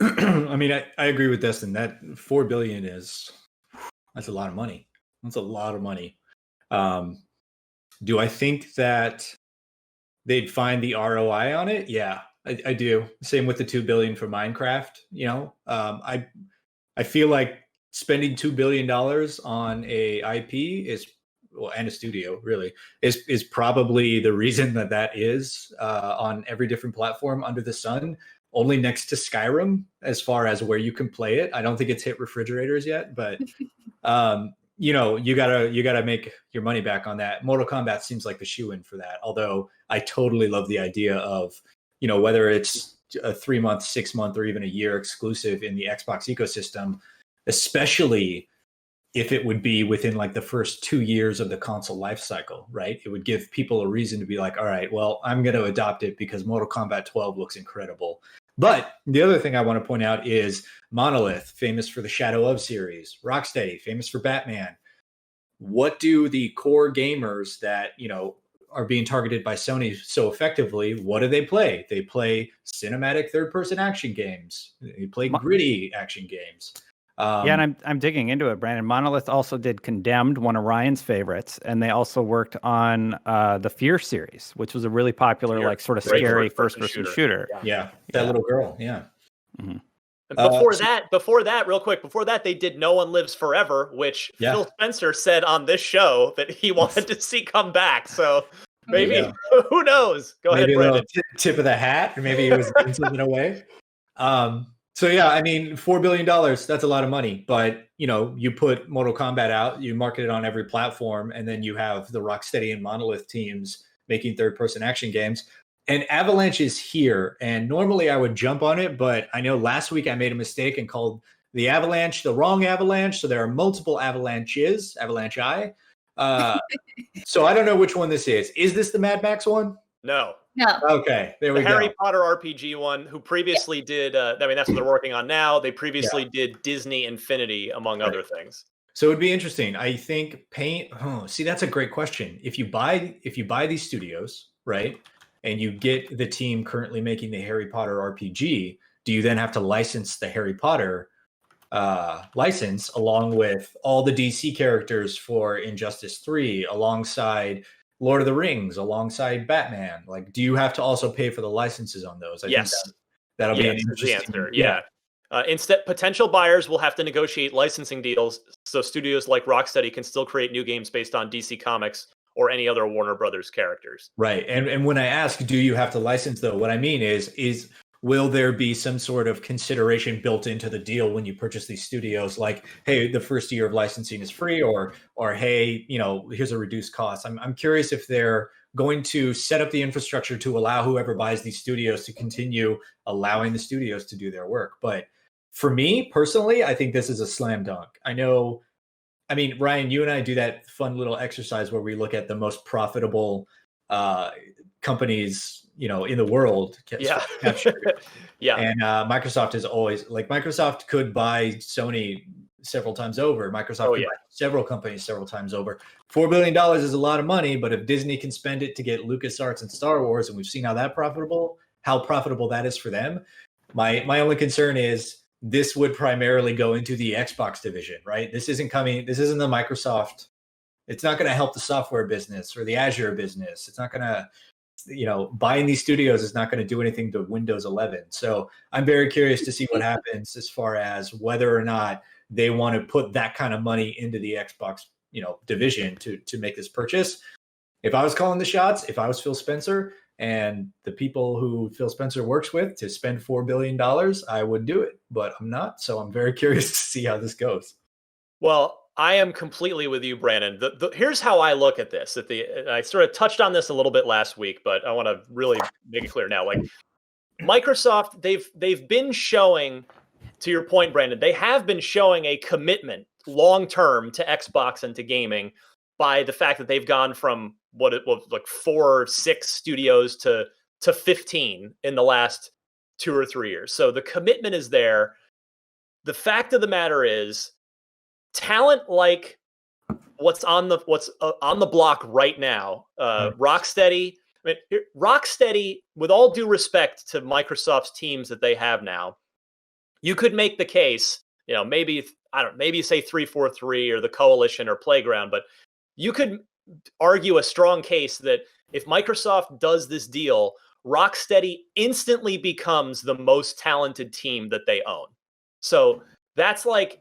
I mean, I agree with Dustin. That $4 billion that's a lot of money. That's a lot of money. Do I think that they'd find the ROI on it? Yeah, I do. Same with the $2 billion for Minecraft. You know, I feel like spending $2 billion on a IP and a studio really is probably the reason that is on every different platform under the sun. Only next to Skyrim as far as where you can play it. I don't think it's hit refrigerators yet, but you know, you gotta make your money back on that. Mortal Kombat seems like the shoe-in for that. Although I totally love the idea of, you know, whether it's a 3-month, 6-month, or even a year exclusive in the Xbox ecosystem, especially if it would be within like the first 2 years of the console life cycle, right? It would give people a reason to be like, all right, well, I'm going to adopt it because Mortal Kombat 12 looks incredible. But the other thing I want to point out is Monolith, famous for the Shadow of series, Rocksteady, famous for Batman. What do the core gamers that, you know, are being targeted by Sony so effectively, what do they play? They play cinematic third-person action games. They play gritty action games. And I'm digging into it, Brandon. Monolith also did Condemned, one of Ryan's favorites, and they also worked on the Fear series, which was a really popular, like sort of scary first-person shooter. Yeah, that little girl. Yeah. Mm-hmm. And before that, they did No One Lives Forever, which Phil Spencer said on this show that he wanted to see come back. So maybe, who knows? Go ahead, Brandon. Tip of the hat, or maybe he was giving something away. So yeah, I mean, $4 billion, that's a lot of money. But, you know, you put Mortal Kombat out, you market it on every platform, and then you have the Rocksteady and Monolith teams making third-person action games. And Avalanche is here. And normally I would jump on it, but I know last week I made a mistake and called the Avalanche the wrong Avalanche. So there are multiple Avalanches, Avalanche-I. So I don't know which one this is. Is this the Mad Max one? No. No. Okay, there we The go. Harry Potter RPG one, who previously did, I mean, that's what they're working on now. They previously did Disney Infinity, among other things. So it'd be interesting. I think see, that's a great question. If you buy these studios, right, and you get the team currently making the Harry Potter RPG, do you then have to license the Harry Potter license along with all the DC characters for Injustice 3, alongside Lord of the Rings, alongside Batman? Like, do you have to also pay for the licenses on those? I think that'll be an interesting answer. Yeah. Instead, potential buyers will have to negotiate licensing deals so studios like Rocksteady can still create new games based on DC Comics or any other Warner Brothers characters. Right. And when I ask, do you have to license, though, what I mean is will there be some sort of consideration built into the deal when you purchase these studios, like, hey, the first year of licensing is free, or hey, here's a reduced cost? I'm curious if they're going to set up the infrastructure to allow whoever buys these studios to continue allowing the studios to do their work. But for me personally, I think this is a slam dunk. I mean, Ryan, you and I do that fun little exercise where we look at the most profitable companies, in the world. Yeah. Yeah. And Microsoft is always like, Microsoft could buy Sony several times over. Microsoft could buy several companies several times over. $4 billion is a lot of money, but if Disney can spend it to get LucasArts and Star Wars, and we've seen how profitable that is for them. My only concern is this would primarily go into the Xbox division, right? This isn't the Microsoft. It's not going to help the software business or the Azure business. It's not going to, buying these studios is not going to do anything to Windows 11. So I'm very curious to see what happens as far as whether or not they want to put that kind of money into the Xbox, division to make this purchase. If I was calling the shots, if I was Phil Spencer and the people who Phil Spencer works with to spend $4 billion, I would do it, but I'm not. So I'm very curious to see how this goes. Well, I am completely with you, Brandon. Here's how I look at this. I sort of touched on this a little bit last week, but I want to really make it clear now. Like, Microsoft, they've been showing, to your point, Brandon, they have been showing a commitment long-term to Xbox and to gaming by the fact that they've gone from what it was like 4 or 6 studios to 15 in the last 2 or 3 years. So the commitment is there. The fact of the matter is, talent like what's on the block right now, Rocksteady. I mean, Rocksteady, with all due respect to Microsoft's teams that they have now, you could make the case, maybe you say 343 or the Coalition or Playground, but you could argue a strong case that if Microsoft does this deal, Rocksteady instantly becomes the most talented team that they own. So that's like,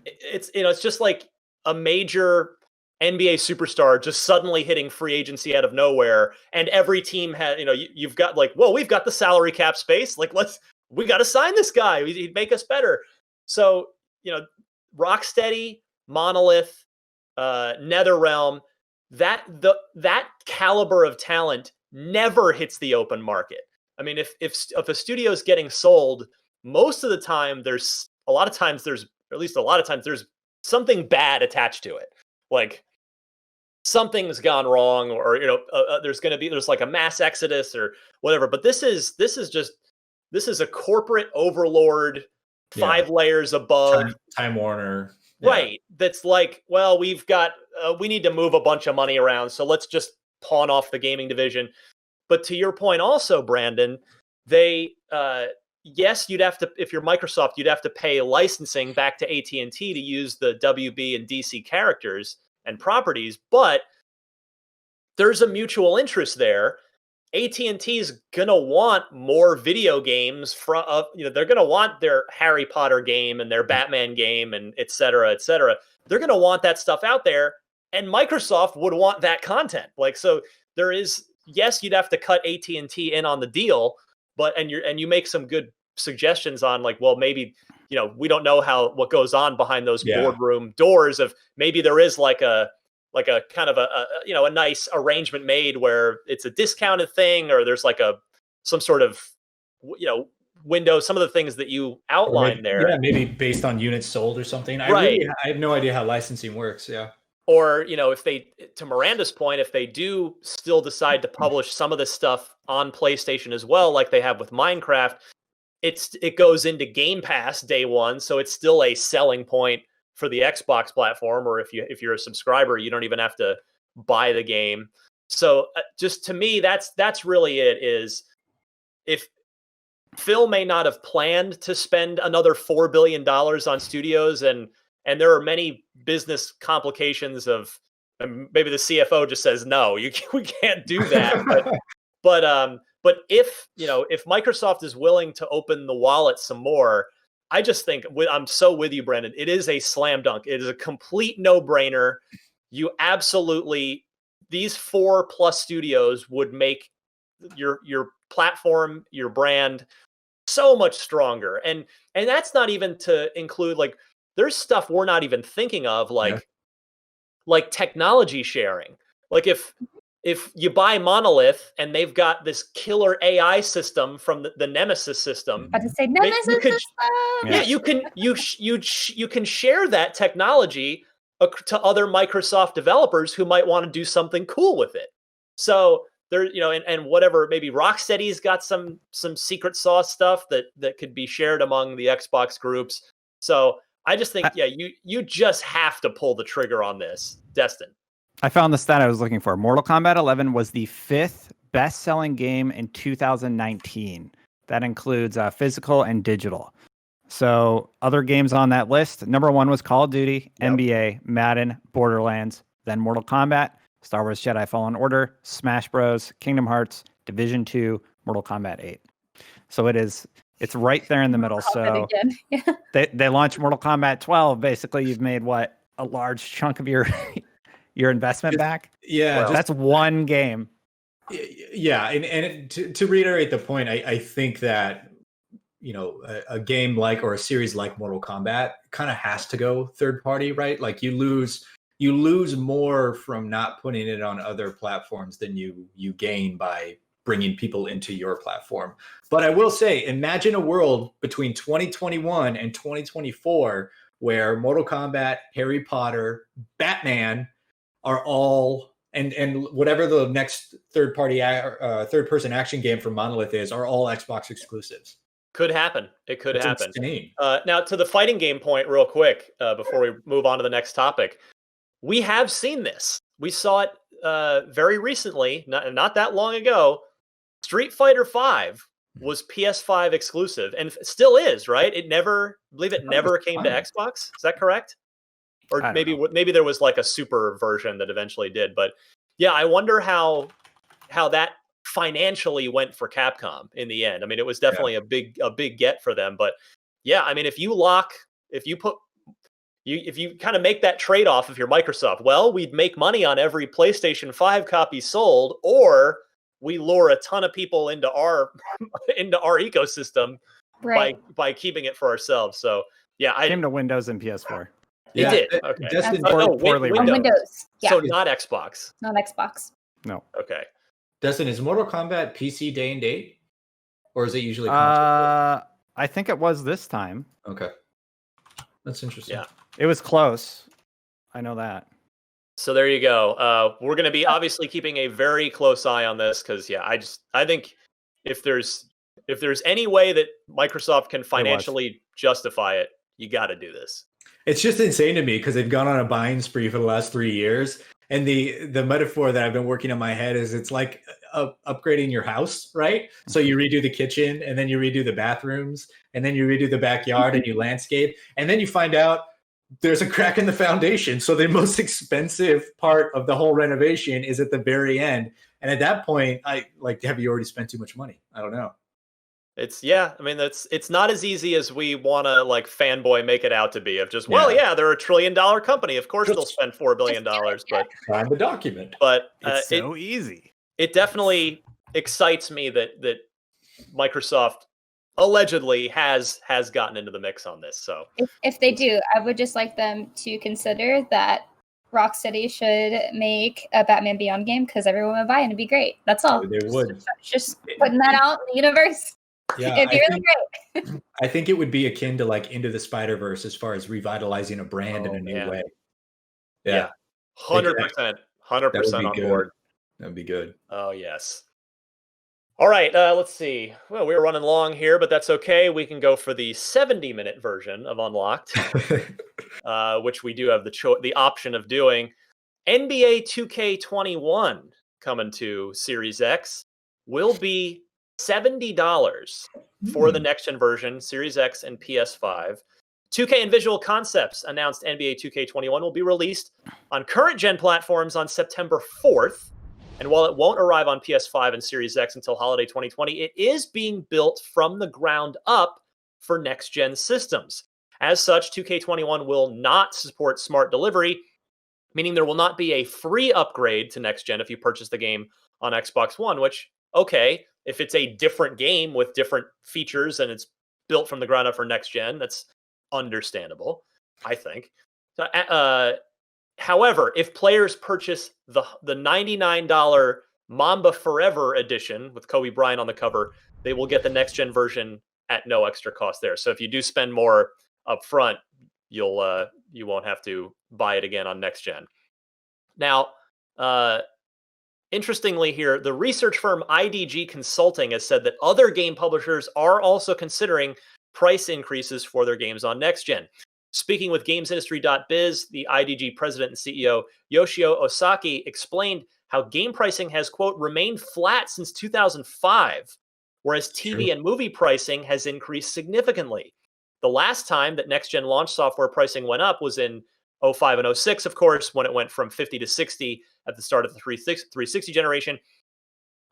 it's just like a major NBA superstar just suddenly hitting free agency out of nowhere, and every team has, you've got like, well, we've got the salary cap space, like we got to sign this guy, he'd make us better. So Rocksteady, Monolith, NetherRealm, that caliber of talent never hits the open market. I mean, if a studio is getting sold, most of the time there's something bad attached to it. Like, something's gone wrong, or there's like a mass exodus or whatever. But this is a corporate overlord, 5 layers above Time Warner. Right. That's like, well, we need to move a bunch of money around, so let's just pawn off the gaming division. But to your point also, Brandon, yes, if you're Microsoft, you'd have to pay licensing back to AT&T to use the WB and DC characters and properties, but there's a mutual interest there. AT&T is going to want more video games they're going to want their Harry Potter game and their Batman game and et cetera, et cetera. They're going to want that stuff out there, and Microsoft would want that content. Like, so there is, yes, you'd have to cut AT&T in on the deal, but you make some good suggestions on, like, well, maybe, we don't know what goes on behind those boardroom doors, of maybe there is like a kind of a nice arrangement made where it's a discounted thing, or there's like some sort of, window, some of the things that you outlined there. Yeah, maybe based on units sold or something. Right. I have no idea how licensing works. Yeah. Or, if they, to Miranda's point, if they do still decide to publish some of this stuff on PlayStation as well, like they have with Minecraft, it goes into Game Pass day one, so it's still a selling point for the Xbox platform. Or if you're a subscriber, you don't even have to buy the game. So just to me, that's really it. Is if Phil may not have planned to spend another $4 billion on studios, and there are many business complications of maybe the CFO just says no, we can't do that. But if Microsoft is willing to open the wallet some more, I just think I'm so with you, Brendan. It is a slam dunk. It is a complete no-brainer. You absolutely, these 4+ studios would make your platform, your brand so much stronger. And that's not even to include, like, there's stuff we're not even thinking of, like technology sharing. Like if you buy Monolith and they've got this killer AI system from the Nemesis system, About to say Nemesis system. Yeah, you can share that technology to other Microsoft developers who might want to do something cool with it. So there, and whatever, maybe Rocksteady's got some secret sauce stuff that could be shared among the Xbox groups. So I just think, you just have to pull the trigger on this, Destin. I found the stat I was looking for. Mortal Kombat 11 was the 5th best-selling game in 2019. That includes physical and digital. So other games on that list, number 1 was Call of Duty, NBA, Madden, Borderlands, then Mortal Kombat, Star Wars Jedi Fallen Order, Smash Bros, Kingdom Hearts, Division 2, Mortal Kombat 8. So it's right there in the middle. So they launched Mortal Kombat 12. Basically, you've made a large chunk of your investment back. Yeah, that's one game. Yeah, and to reiterate the point, I think that a game like, or a series like Mortal Kombat kind of has to go third party, right? Like you lose more from not putting it on other platforms than you gain by bringing people into your platform. But I will say, imagine a world between 2021 and 2024 where Mortal Kombat, Harry Potter, Batman are all, and whatever the next third person action game from Monolith are all Xbox exclusives. Could happen. It could happen. Insane. Now, to the fighting game point, real quick, before we move on to the next topic, we have seen this. We saw it very recently, not that long ago. Street Fighter V was PS5 exclusive, and still is, right? I believe it never came to Xbox. Is that correct? Or maybe there was like a super version that eventually did. But yeah, I wonder how that financially went for Capcom in the end. I mean, it was definitely a big get for them. But yeah, I mean, if you kind of make that trade-off, if you're Microsoft, well, we'd make money on every PlayStation 5 copy sold, or we lure a ton of people into our ecosystem by keeping it for ourselves. So yeah, I came to Windows and PS4. It did. Okay. Windows. Yeah. So not Xbox. Not Xbox. No. Okay. Destin, is Mortal Kombat PC day and date, or is it usually console? I think it was this time. Okay, that's interesting. Yeah, it was close. I know that. So there you go. We're going to be obviously keeping a very close eye on this because, I think if there's any way that Microsoft can financially justify it, you got to do this. It's just insane to me because they've gone on a buying spree for the last 3 years. And the metaphor that I've been working on my head is it's like upgrading your house, right? So you redo the kitchen, and then you redo the bathrooms, and then you redo the backyard, and you landscape. And then you find out there's a crack in the foundation. So the most expensive part of the whole renovation is at the very end. And at that point, have you already spent too much money? I don't know. It's it's not as easy as we want to fanboy make it out to be, of just, they're a $1 trillion company. Of course they'll spend $4 billion, but sign the document. But it's so easy. It definitely excites me that Microsoft allegedly has gotten into the mix on this. So if they do, I would just like them to consider that Rocksteady should make a Batman Beyond game because everyone would buy it and it'd be great. That's all. They would. Just putting that out in the universe. Yeah, it'd be really great. I think it would be akin to Into the Spider-Verse as far as revitalizing a brand in a new way. Yeah. 100% on board. That'd be good. Oh, yes. All right, let's see. Well, we're running long here, but that's okay. We can go for the 70-minute version of Unlocked, which we do have the option of doing. NBA 2K21 coming to Series X will be $70 for the next-gen version, Series X and PS5. 2K and Visual Concepts announced NBA 2K21 will be released on current-gen platforms on September 4th. And while it won't arrive on PS5 and Series X until holiday 2020, it is being built from the ground up for next-gen systems. As such, 2K21 will not support smart delivery, meaning there will not be a free upgrade to next-gen if you purchase the game on Xbox One, which, okay, if it's a different game with different features and it's built from the ground up for next-gen, that's understandable, I think. However, if players purchase the $99 Mamba Forever edition with Kobe Bryant on the cover, they will get the next gen version at no extra cost there. So if you do spend more up front, you won't have to buy it again on next gen. Now, interestingly here, the research firm IDG Consulting has said that other game publishers are also considering price increases for their games on next gen. Speaking with GamesIndustry.biz, the IDG president and CEO Yoshio Osaki explained how game pricing has, quote, remained flat since 2005, whereas TV and movie pricing has increased significantly. The last time that next-gen launch software pricing went up was in 05 and 06, of course, when it went from 50 to 60 at the start of the 360 generation.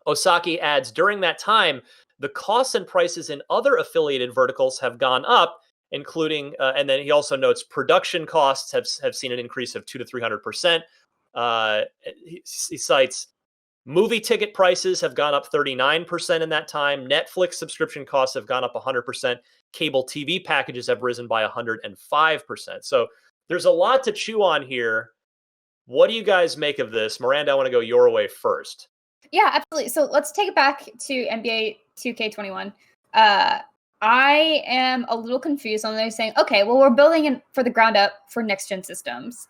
Osaki adds, during that time, the costs and prices in other affiliated verticals have gone up, including, and then he also notes production costs have seen an increase of 200 to 300%. He cites movie ticket prices have gone up 39% in that time. Netflix subscription costs have gone up 100%. Cable TV packages have risen by 105%. So there's a lot to chew on here. What do you guys make of this? Miranda, I want to go your way first. Yeah, absolutely. So let's take it back to NBA 2K21. I am a little confused on they're saying, okay, well, we're building it for the ground up for next gen systems.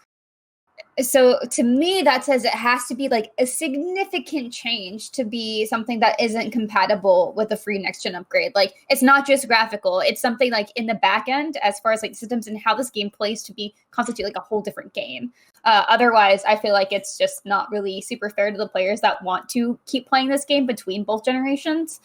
So to me, that says it has to be like a significant change to be something that isn't compatible with a free next gen upgrade. Like it's not just graphical; it's something like in the back end, as far as like systems and how this game plays, to be constitute like a whole different game. Otherwise, I feel like it's just not really super fair to the players that want to keep playing this game between both generations.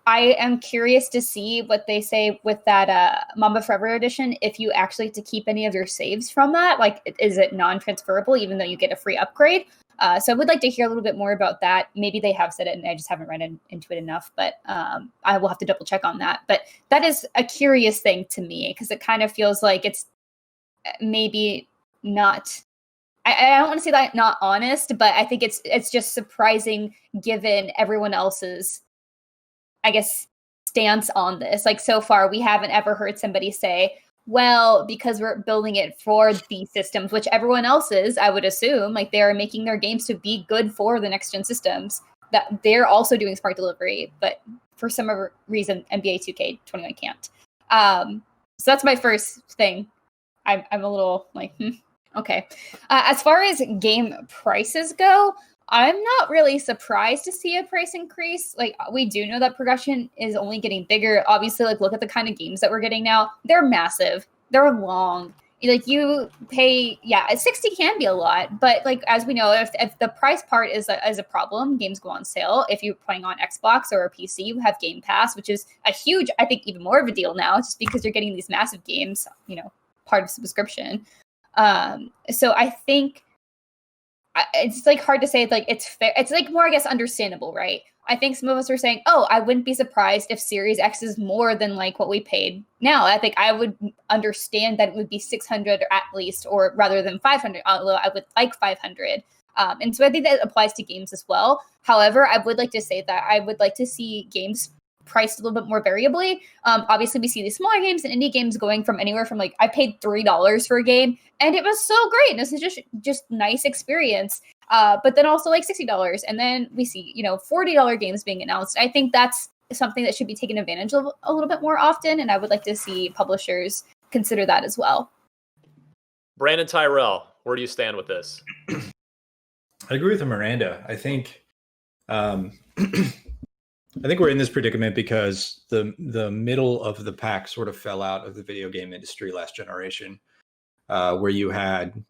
I am curious to see what they say with that Mamba Forever edition. If you actually have to keep any of your saves from that, like, is it non-transferable even though you get a free upgrade? So I would like to hear a little bit more about that. Maybe they have said it and I just haven't read into it enough, but I will have to double check on that. But that is a curious thing to me because it kind of feels like it's maybe not. I don't want to say that not honest, but I think it's just surprising given everyone else's, I guess, stance on this. Like so far, we haven't ever heard somebody say, well, because we're building it for these systems, which everyone else is, I would assume, like they're making their games to be good for the next gen systems, that they're also doing smart delivery, but for some reason, NBA 2K21 can't. So that's my first thing. I'm a little like, okay. As far as game prices go, I'm not really surprised to see a price increase. Like we do know that progression is only getting bigger. Obviously, like look at the kind of games that we're getting now. They're massive. They're long. Like you pay, 60 can be a lot, but like as we know, if the price part is a problem, games go on sale. If you're playing on Xbox or a PC, you have Game Pass, which is a huge, I think, even more of a deal now, just because you're getting these massive games, part of subscription. So I think it's like hard to say like it's fair. It's like more, I guess, understandable, right? I think some of us are saying, oh, I wouldn't be surprised if Series X is more than like what we paid now. I think I would understand that it would be 600 at least, or rather than 500, although I would like 500. And so I think that applies to games as well. However, I would like to say that I would like to see games priced a little bit more variably. Obviously, we see these smaller games and indie games going from anywhere from like I paid $3 for a game and it was so great. And this is just nice experience. But then also like $60, and then we see $40 games being announced. I think that's something that should be taken advantage of a little bit more often, and I would like to see publishers consider that as well. Brandon Tyrell, where do you stand with this? I agree with Miranda. I think I think we're in this predicament because the middle of the pack sort of fell out of the video game industry last generation, where you had,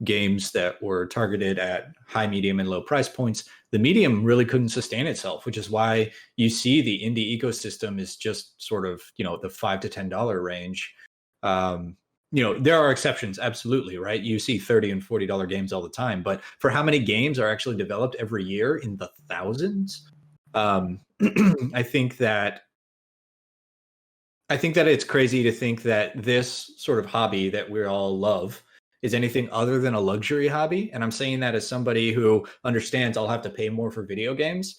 games that were targeted at high, medium, and low price points. The medium really couldn't sustain itself, which is why you see the indie ecosystem is just sort of, the $5 to $10 range. There are exceptions, absolutely, right? You see $30 and $40 games all the time, but for how many games are actually developed every year in the thousands? I think that it's crazy to think that this sort of hobby that we all love is anything other than a luxury hobby. And I'm saying that as somebody who understands I'll have to pay more for video games.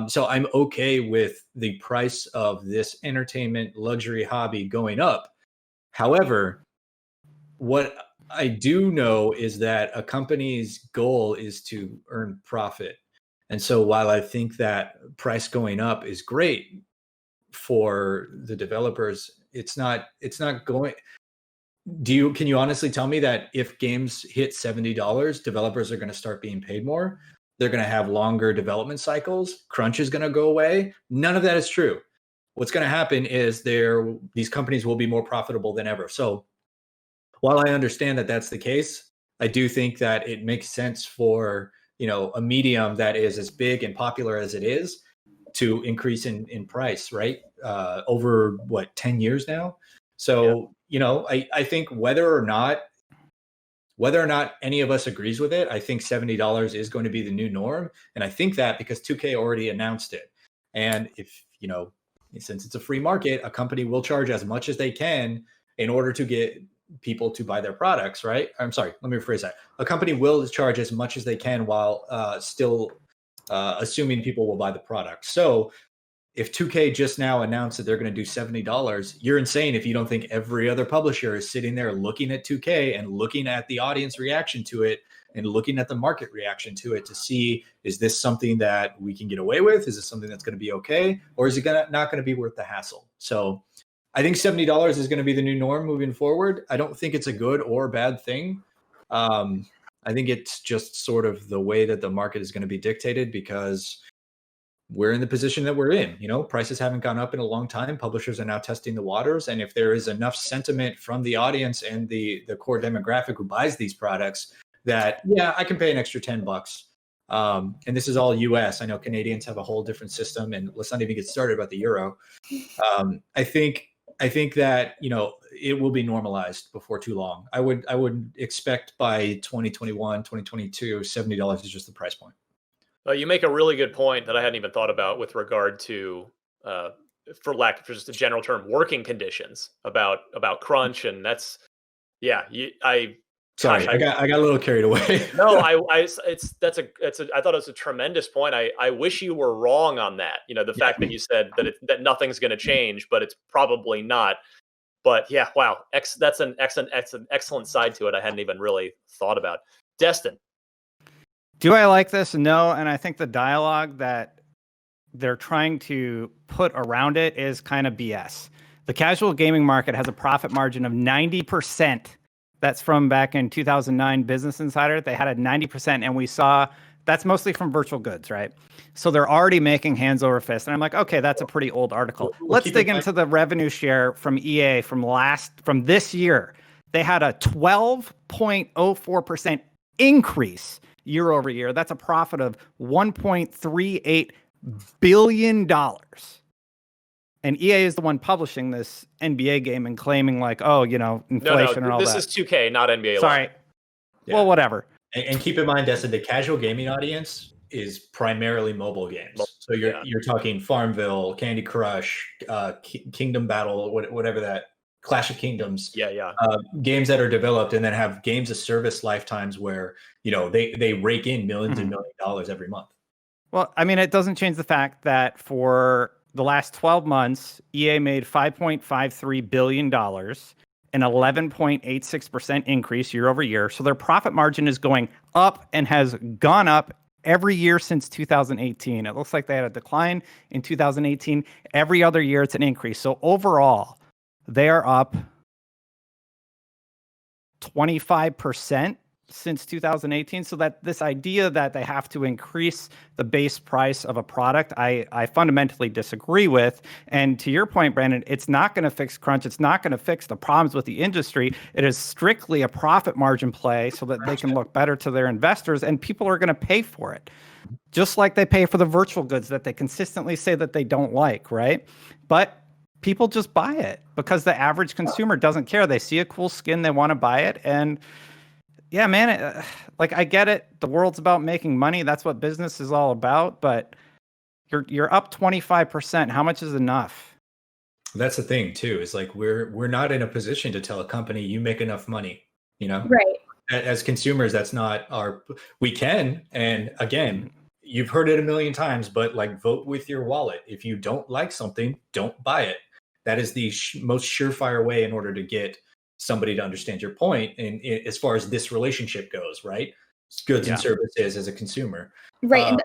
So I'm okay with the price of this entertainment luxury hobby going up. However, what I do know is that a company's goal is to earn profit. And so while I think that price going up is great for the developers, it's not going. Can you honestly tell me that if games hit $70, developers are going to start being paid more? They're going to have longer development cycles. Crunch is going to go away. None of that is true. What's going to happen is these companies will be more profitable than ever. So while I understand that that's the case, I do think that it makes sense for, a medium that is as big and popular as it is to increase in price, right? Over 10 years now. So, I think whether or not any of us agrees with it, I think $70 is going to be the new norm. And I think that because 2K already announced it. And if, since it's a free market, a company will charge as much as they can in order to get people to buy their products, right? I'm sorry, let me rephrase that. A company will charge as much as they can while still assuming people will buy the product. So if 2K just now announced that they're going to do $70, you're insane if you don't think every other publisher is sitting there looking at 2K and looking at the audience reaction to it and looking at the market reaction to it to see, is this something that we can get away with? Is this something that's going to be okay? Or is it not going to be worth the hassle? So I think $70 is going to be the new norm moving forward. I don't think it's a good or bad thing. I think it's just sort of the way that the market is going to be dictated because we're in the position that we're in. Prices haven't gone up in a long time. Publishers are now testing the waters. And if there is enough sentiment from the audience and the core demographic who buys these products that, yeah, I can pay an extra $10. And this is all US. I know Canadians have a whole different system, and let's not even get started about the euro. I think that, it will be normalized before too long. I would expect by 2021, 2022, $70 is just the price point. You make a really good point that I hadn't even thought about with regard to, for just a general term, working conditions about crunch, and that's, yeah. Sorry, I got a little carried away. No, I thought it was a tremendous point. I wish you were wrong on that. The fact that you said that nothing's going to change, but it's probably not. But yeah, wow, that's an excellent side to it. I hadn't even really thought about. Destin. Do I like this? No, and I think the dialogue that they're trying to put around it is kind of BS. The casual gaming market has a profit margin of 90%. That's from back in 2009 Business Insider. They had a 90%, and we saw that's mostly from virtual goods, right? So they're already making hands over fist. And I'm like, okay, that's a pretty old article. Let's dig into the revenue share from EA from this year. They had a 12.04% increase year over year. That's a profit of $1.38 billion. And EA is the one publishing this NBA game and claiming inflation and all that. This is 2K, not NBA. Sorry. Yeah. Well, whatever. And keep in mind, Destin, the casual gaming audience is primarily mobile games. So you're talking Farmville, Candy Crush, Kingdom Battle, whatever that, Clash of Kingdoms. Yeah. Games that are developed and then have games of service lifetimes where, they rake in millions and millions of dollars every month. Well, I mean, it doesn't change the fact that for the last 12 months, EA made $5.53 billion, an 11.86% increase year over year. So their profit margin is going up and has gone up every year since 2018. It looks like they had a decline in 2018. Every other year, it's an increase. So overall, they are up 25% since 2018. So that this idea that they have to increase the base price of a product, I fundamentally disagree with. And to your point, Brandon, it's not going to fix crunch. It's not going to fix the problems with the industry. It is strictly a profit margin play so that they can look better to their investors, and people are going to pay for it. Just like they pay for the virtual goods that they consistently say that they don't like, right? But people just buy it because the average consumer doesn't care. They see a cool skin, they want to buy it. And yeah, man, like I get it. The world's about making money. That's what business is all about. But you're up 25%. How much is enough? That's the thing too. Is like we're not in a position to tell a company you make enough money. You know, Right. as consumers, that's not our. We can, and again, you've heard it a million times, but like vote with your wallet. If you don't like something, don't buy it. That is the most surefire way in order to get somebody to understand your point. And as far as this relationship goes, right? Goods and services as a consumer. Right. And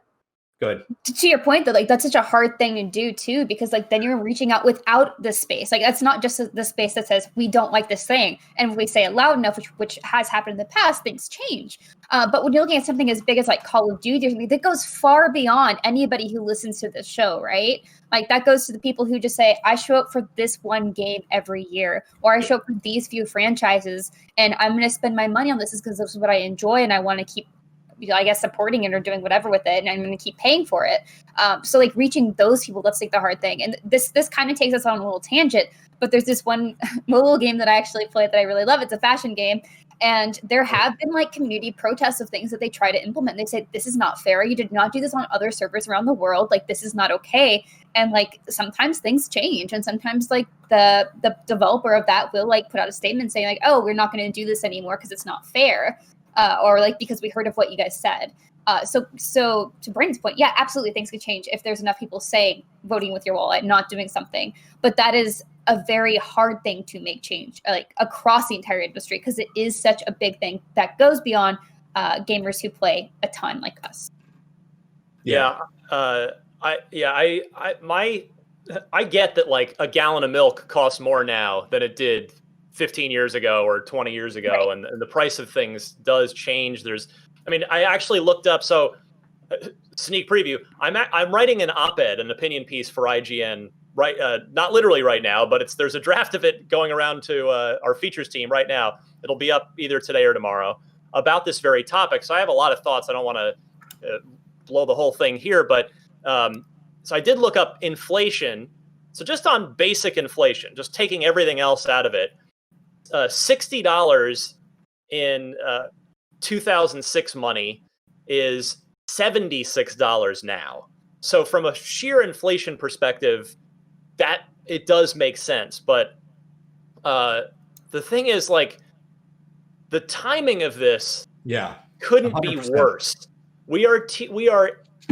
Good. to your point though, like that's such a hard thing to do too, because like then you're reaching out without the space. Like that's not just the space that says we don't like this thing, and if we say it loud enough, which has happened in the past, things change. But when you're looking at something as big as like Call of Duty or something, that goes far beyond anybody who listens to this show, right? Like that goes to the people who just say, I show up for this one game every year, or I show up for these few franchises, and I'm going to spend my money on this because this is what I enjoy, and I want to keep, I guess, supporting it or doing whatever with it, and I'm going to keep paying for it. So like reaching those people, that's like the hard thing. And this kind of takes us on a little tangent, but there's this one mobile game that I actually play that I really love. It's a fashion game. And there have been like community protests of things that they try to implement. They say, this is not fair. You did not do this on other servers around the world. Like, this is not okay. And like, sometimes things change. And sometimes like the developer of that will like put out a statement saying like, oh, we're not going to do this anymore because it's not fair. Or like, because we heard of what you guys said. So to Brandon's point, yeah, absolutely, things could change if there's enough people saying voting with your wallet, not doing something. But that is a very hard thing to make change, like across the entire industry, because it is such a big thing that goes beyond gamers who play a ton like us. I get that like a gallon of milk costs more now than it did 15 years ago or 20 years ago, Right. and the price of things does change. I actually looked up, so sneak preview, I'm writing an op-ed, an opinion piece for IGN, right? Not literally right now, but there's a draft of it going around to our features team right now. It'll be up either today or tomorrow about this very topic. So I have a lot of thoughts. I don't want to blow the whole thing here, but so I did look up inflation. So just on basic inflation, just taking everything else out of it, $60 in 2006 money is $76 now. So from a sheer inflation perspective, that it does make sense. But the thing is, like, the timing of this couldn't 100%. Be worse. We are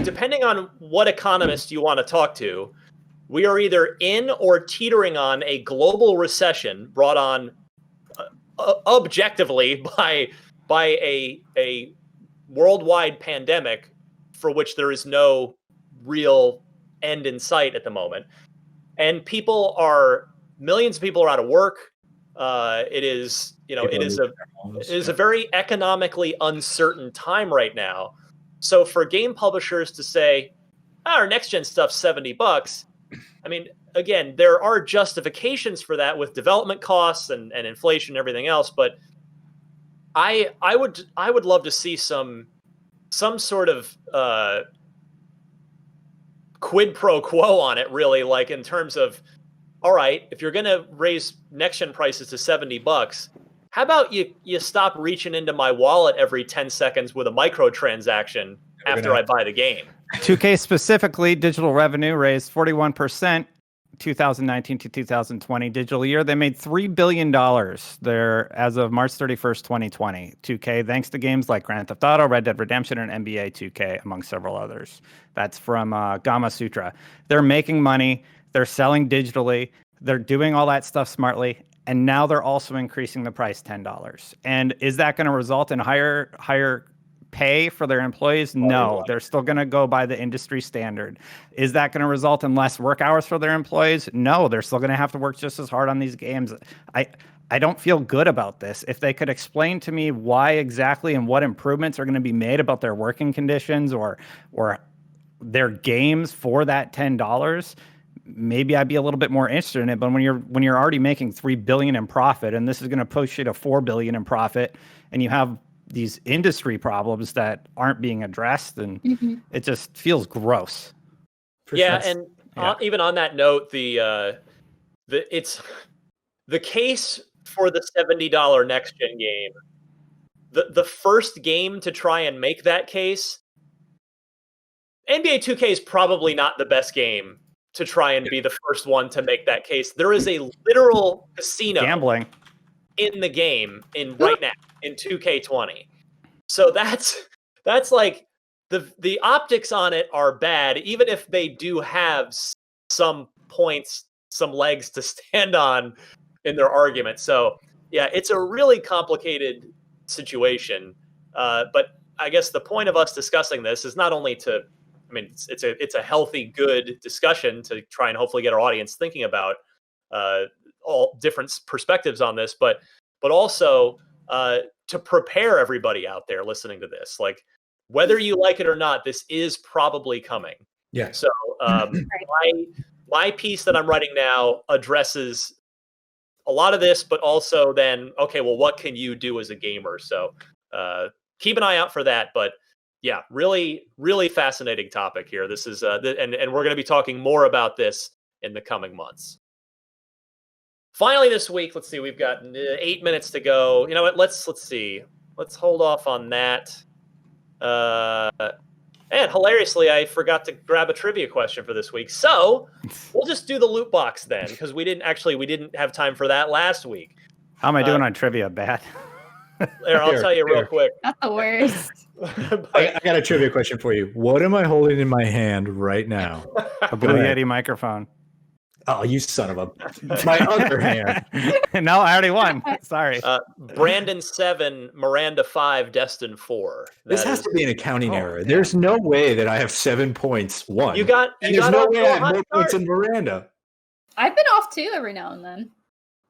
depending on what economist you want to talk to, we are either in or teetering on a global recession brought on objectively by a worldwide pandemic for which there is no real end in sight at the moment. And millions of people are out of work. It is a very economically uncertain time right now. So for game publishers to say, our next gen stuff's $70, I mean, again, there are justifications for that with development costs and inflation and everything else, but I would love to see some sort of quid pro quo on it, really, like in terms of, all right, if you're going to raise next gen prices to $70, how about you stop reaching into my wallet every 10 seconds with a microtransaction after I buy the game? 2K specifically, digital revenue raised 41%, 2019 to 2020 digital year. They made $3 billion there as of March 31st, 2020. 2K, thanks to games like Grand Theft Auto, Red Dead Redemption, and NBA 2K, among several others. That's from Gama Sutra. They're making money. They're selling digitally. They're doing all that stuff smartly. And now they're also increasing the price $10. And is that going to result in higher pay for their employees? No, they're still going to go by the industry standard. Is that going to result in less work hours for their employees? No, they're still going to have to work just as hard on these games. I don't feel good about this. If they could explain to me why exactly and what improvements are going to be made about their working conditions or their games for that $10, maybe I'd be a little bit more interested in it. But when you're already making $3 billion in profit, and this is going to push you to $4 billion in profit, and you have these industry problems that aren't being addressed, and it just feels gross. And even on that note, the case for the $70 next gen game, the first game to try and make that case, NBA 2K is probably not the best game to try and be the first one to make that case. There is a literal casino Gambling in the game right now in 2K20. So that's like the optics on it are bad, even if they do have some points, some legs to stand on in their argument. So yeah, it's a really complicated situation. But I guess the point of us discussing this is not only to, I mean, it's a healthy, good discussion to try and hopefully get our audience thinking about all different perspectives on this, but also to prepare everybody out there listening to this, like whether you like it or not, this is probably coming. Yeah. So my piece that I'm writing now addresses a lot of this, but also then, okay, well, what can you do as a gamer? So keep an eye out for that. But yeah, really, really fascinating topic here. This is, and we're going to be talking more about this in the coming months. Finally, this week, let's see, we've got 8 minutes to go. You know what? Let's see. Let's hold off on that. And hilariously, I forgot to grab a trivia question for this week. So we'll just do the loot box then, because we didn't have time for that last week. How am I doing on trivia? Bad. There, I'll tell you real quick. Not the worst. I got a trivia question for you. What am I holding in my hand right now? A Blue Yeti microphone. Oh, you son of a... My other hand. No, I already won. Sorry. Brandon 7, Miranda 5, Destin 4. This has to be an accounting error. There's no way that I have 7 points. You got there's no way I have more start. points than Miranda. I've been off too every now and then.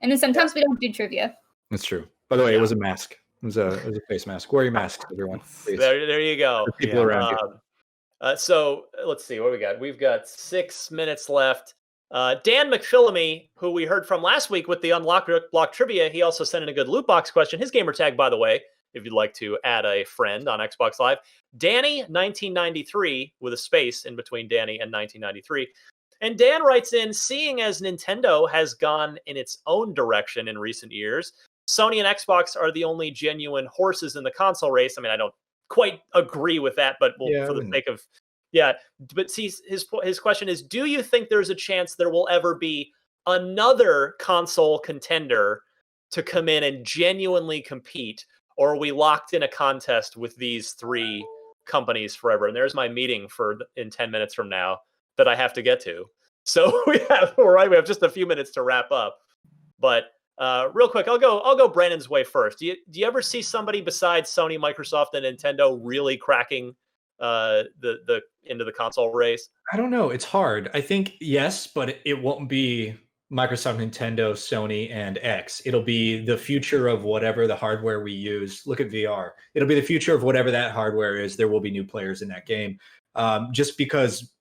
And then sometimes we don't do trivia. That's true. By the way, it was a mask. It was a face mask. Wear your masks, everyone. Please. There you go. For people around you. So let's see what we got. We've got 6 minutes left. Dan McPhillamy, who we heard from last week with the Unlock Block Trivia, he also sent in a good loot box question. His gamer tag, by the way, if you'd like to add a friend on Xbox Live, Danny 1993 with a space in between Danny and 1993. And Dan writes in, seeing as Nintendo has gone in its own direction in recent years, Sony and Xbox are the only genuine horses in the console race. I mean, I don't quite agree with that, but for the sake of... Yeah, but see, his question is, do you think there's a chance there will ever be another console contender to come in and genuinely compete, or are we locked in a contest with these 3 companies forever? And there's my meeting in 10 minutes from now that I have to get to. So we have just a few minutes to wrap up. But real quick, I'll go Brandon's way first. Do you ever see somebody besides Sony, Microsoft, and Nintendo really cracking the into the console race? I don't know. It's hard. I think yes, but it won't be Microsoft, Nintendo, Sony, and X. It'll be the future of whatever the hardware we use. Look at VR. It'll be the future of whatever that hardware is. There will be new players in that game. Just because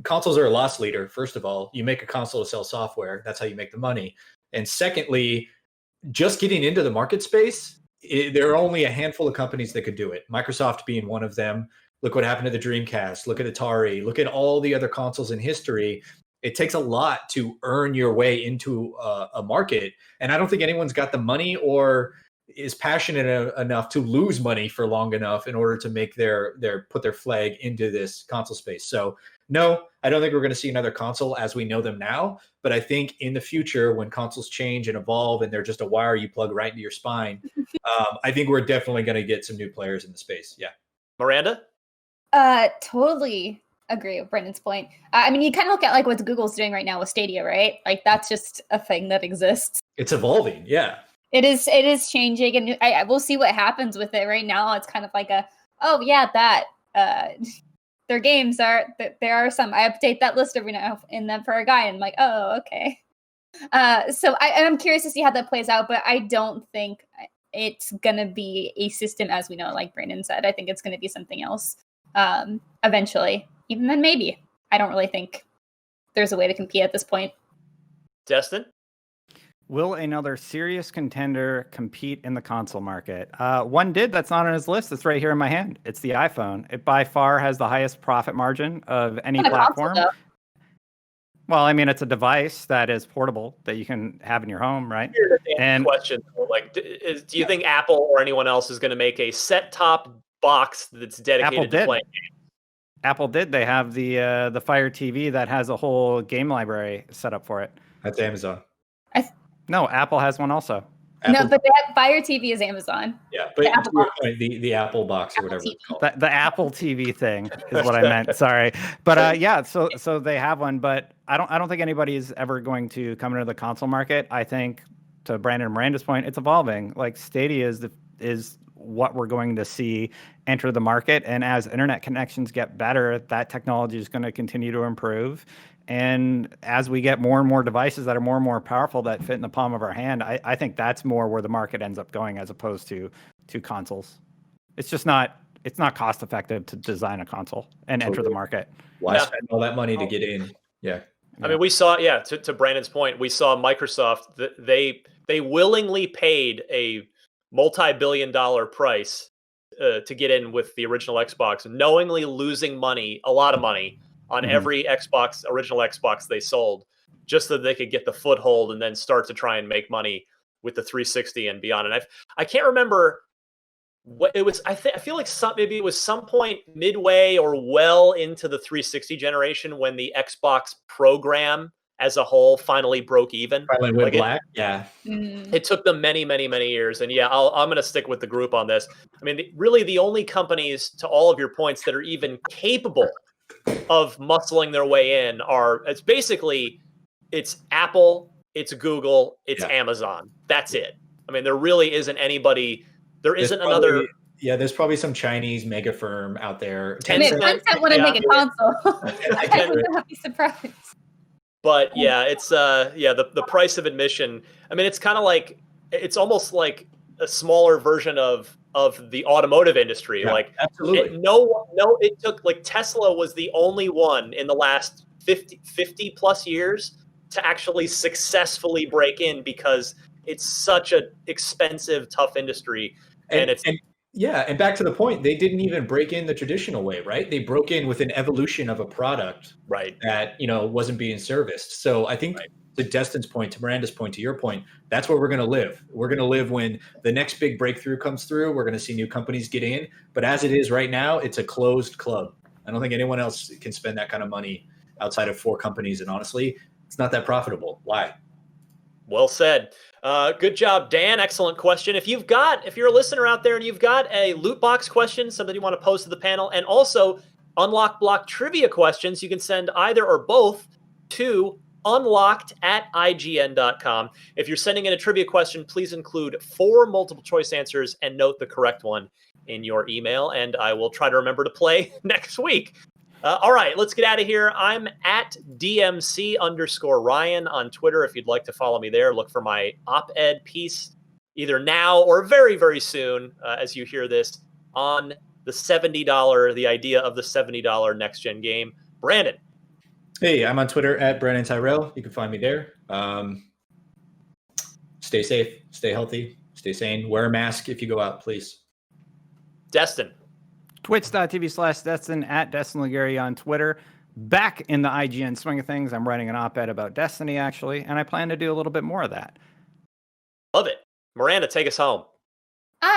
consoles are a loss leader. First of all, you make a console to sell software. That's how you make the money. And secondly, just getting into the market space, there are only a handful of companies that could do it. Microsoft being one of them. Look what happened to the Dreamcast. Look at Atari. Look at all the other consoles in history. It takes a lot to earn your way into a market. And I don't think anyone's got the money or is passionate enough to lose money for long enough in order to make put their flag into this console space. So no, I don't think we're going to see another console as we know them now. But I think in the future, when consoles change and evolve and they're just a wire you plug right into your spine, I think we're definitely going to get some new players in the space. Yeah. Miranda? Totally agree with Brendan's point. I mean, you kind of look at like what Google's doing right now with Stadia, right? Like that's just a thing that exists. It's evolving. Yeah. It is changing, and I will see what happens with it. Right now, it's kind of like their games are there are some. I update that list every now and then for a guy, and I'm like, oh, okay. So I'm curious to see how that plays out, but I don't think it's gonna be a system as we know, like Brandon said. I think it's gonna be something else eventually. Even then, maybe. I don't really think there's a way to compete at this point. Destin? Will another serious contender compete in the console market? One did that's not on his list. It's right here in my hand. It's the iPhone. It by far has the highest profit margin of any platform. Console, well, I mean, it's a device that is portable that you can have in your home, right? Here's the And question: like, do you think Apple or anyone else is going to make a set-top box that's dedicated to playing games? Apple did. They have the Fire TV that has a whole game library set up for it. That's Amazon. No, Apple has one also. No, but that Fire TV is Amazon. Yeah, but to your point, the Apple box or whatever it's called. The Apple TV thing is what I meant. Sorry, but yeah, so they have one, but I don't think anybody's ever going to come into the console market. I think, to Brandon and Miranda's point, it's evolving. Like Stadia is what we're going to see enter the market, and as internet connections get better, that technology is going to continue to improve. And as we get more and more devices that are more and more powerful that fit in the palm of our hand, I think that's more where the market ends up going as opposed to consoles. It's just not cost effective to design a console and enter the market. Why spend all that money to get in? Yeah. I mean, we saw, to Brandon's point, we saw Microsoft, they willingly paid a multi-billion-dollar price to get in with the original Xbox, knowingly losing money, a lot of money, on every original Xbox they sold, just so that they could get the foothold and then start to try and make money with the 360 and beyond. And I can't remember what it was. I feel like maybe it was some point midway or well into the 360 generation when the Xbox program as a whole finally broke even. Finally went black. It took them many, many, many years. And I'm going to stick with the group on this. I mean, really the only companies, to all of your points, that are even capable of muscling their way in it's Apple, it's Google, it's Amazon. That's it. I mean, there really isn't anody. There's probably some Chinese mega firm out there. Tencent want to make a console. I would not be surprised. But it's the price of admission. I mean, it's kind of like, it's almost like a smaller version of the automotive industry. Absolutely. It took, like, Tesla was the only one in the last 50 plus years to actually successfully break in, because it's such an expensive, tough industry. And back to the point, they didn't even break in the traditional way, right? They broke in with an evolution of a product, right, that wasn't being serviced. So I think, to Destin's point, to Miranda's point, to your point, that's where we're going to live. We're going to live when the next big breakthrough comes through. We're going to see new companies get in. But as it is right now, it's a closed club. I don't think anyone else can spend that kind of money outside of 4 companies. And honestly, it's not that profitable. Why? Well said. Good job, Dan. Excellent question. If you're a listener out there and you've got a loot box question, something you want to pose to the panel, and also Unlock Block trivia questions, you can send either or both to unlocked@ign.com. If you're sending in a trivia question, please include 4 multiple choice answers and note the correct one in your email, and I will try to remember to play next week. All right, let's get out of here. I'm at DMC_Ryan on Twitter. If you'd like to follow me there, look for my op-ed piece either now or very, very soon, as you hear this, on the idea of the $70 next-gen game. Brandon. Hey, I'm on Twitter at Brandon Tyrell. You can find me there. Stay safe, stay healthy, stay sane. Wear a mask if you go out, please. Destin. Twitch.tv/Destin, at Destin Liguri on Twitter. Back in the IGN swing of things, I'm writing an op-ed about Destiny, actually, and I plan to do a little bit more of that. Love it. Miranda, take us home.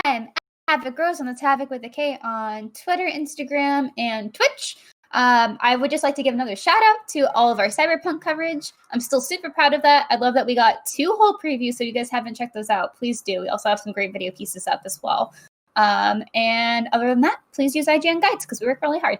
I'm Havoc Rose on the Havoc with a K on Twitter, Instagram, and Twitch. I would just like to give another shout out to all of our Cyberpunk coverage. I'm still super proud of that. I love that we got 2 whole previews, so if you guys haven't checked those out, please do. We also have some great video pieces up as well. And other than that, please use IGN guides because we work really hard.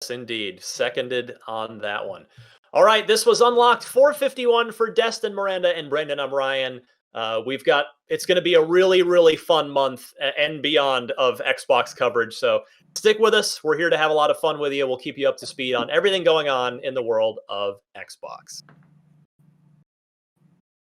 Yes, indeed. Seconded on that one. All right, this was Unlocked 451 for Destin, Miranda, and Brendan. I'm Ryan. It's going to be a really, really fun month and beyond of Xbox coverage. So stick with us. We're here to have a lot of fun with you. We'll keep you up to speed on everything going on in the world of Xbox.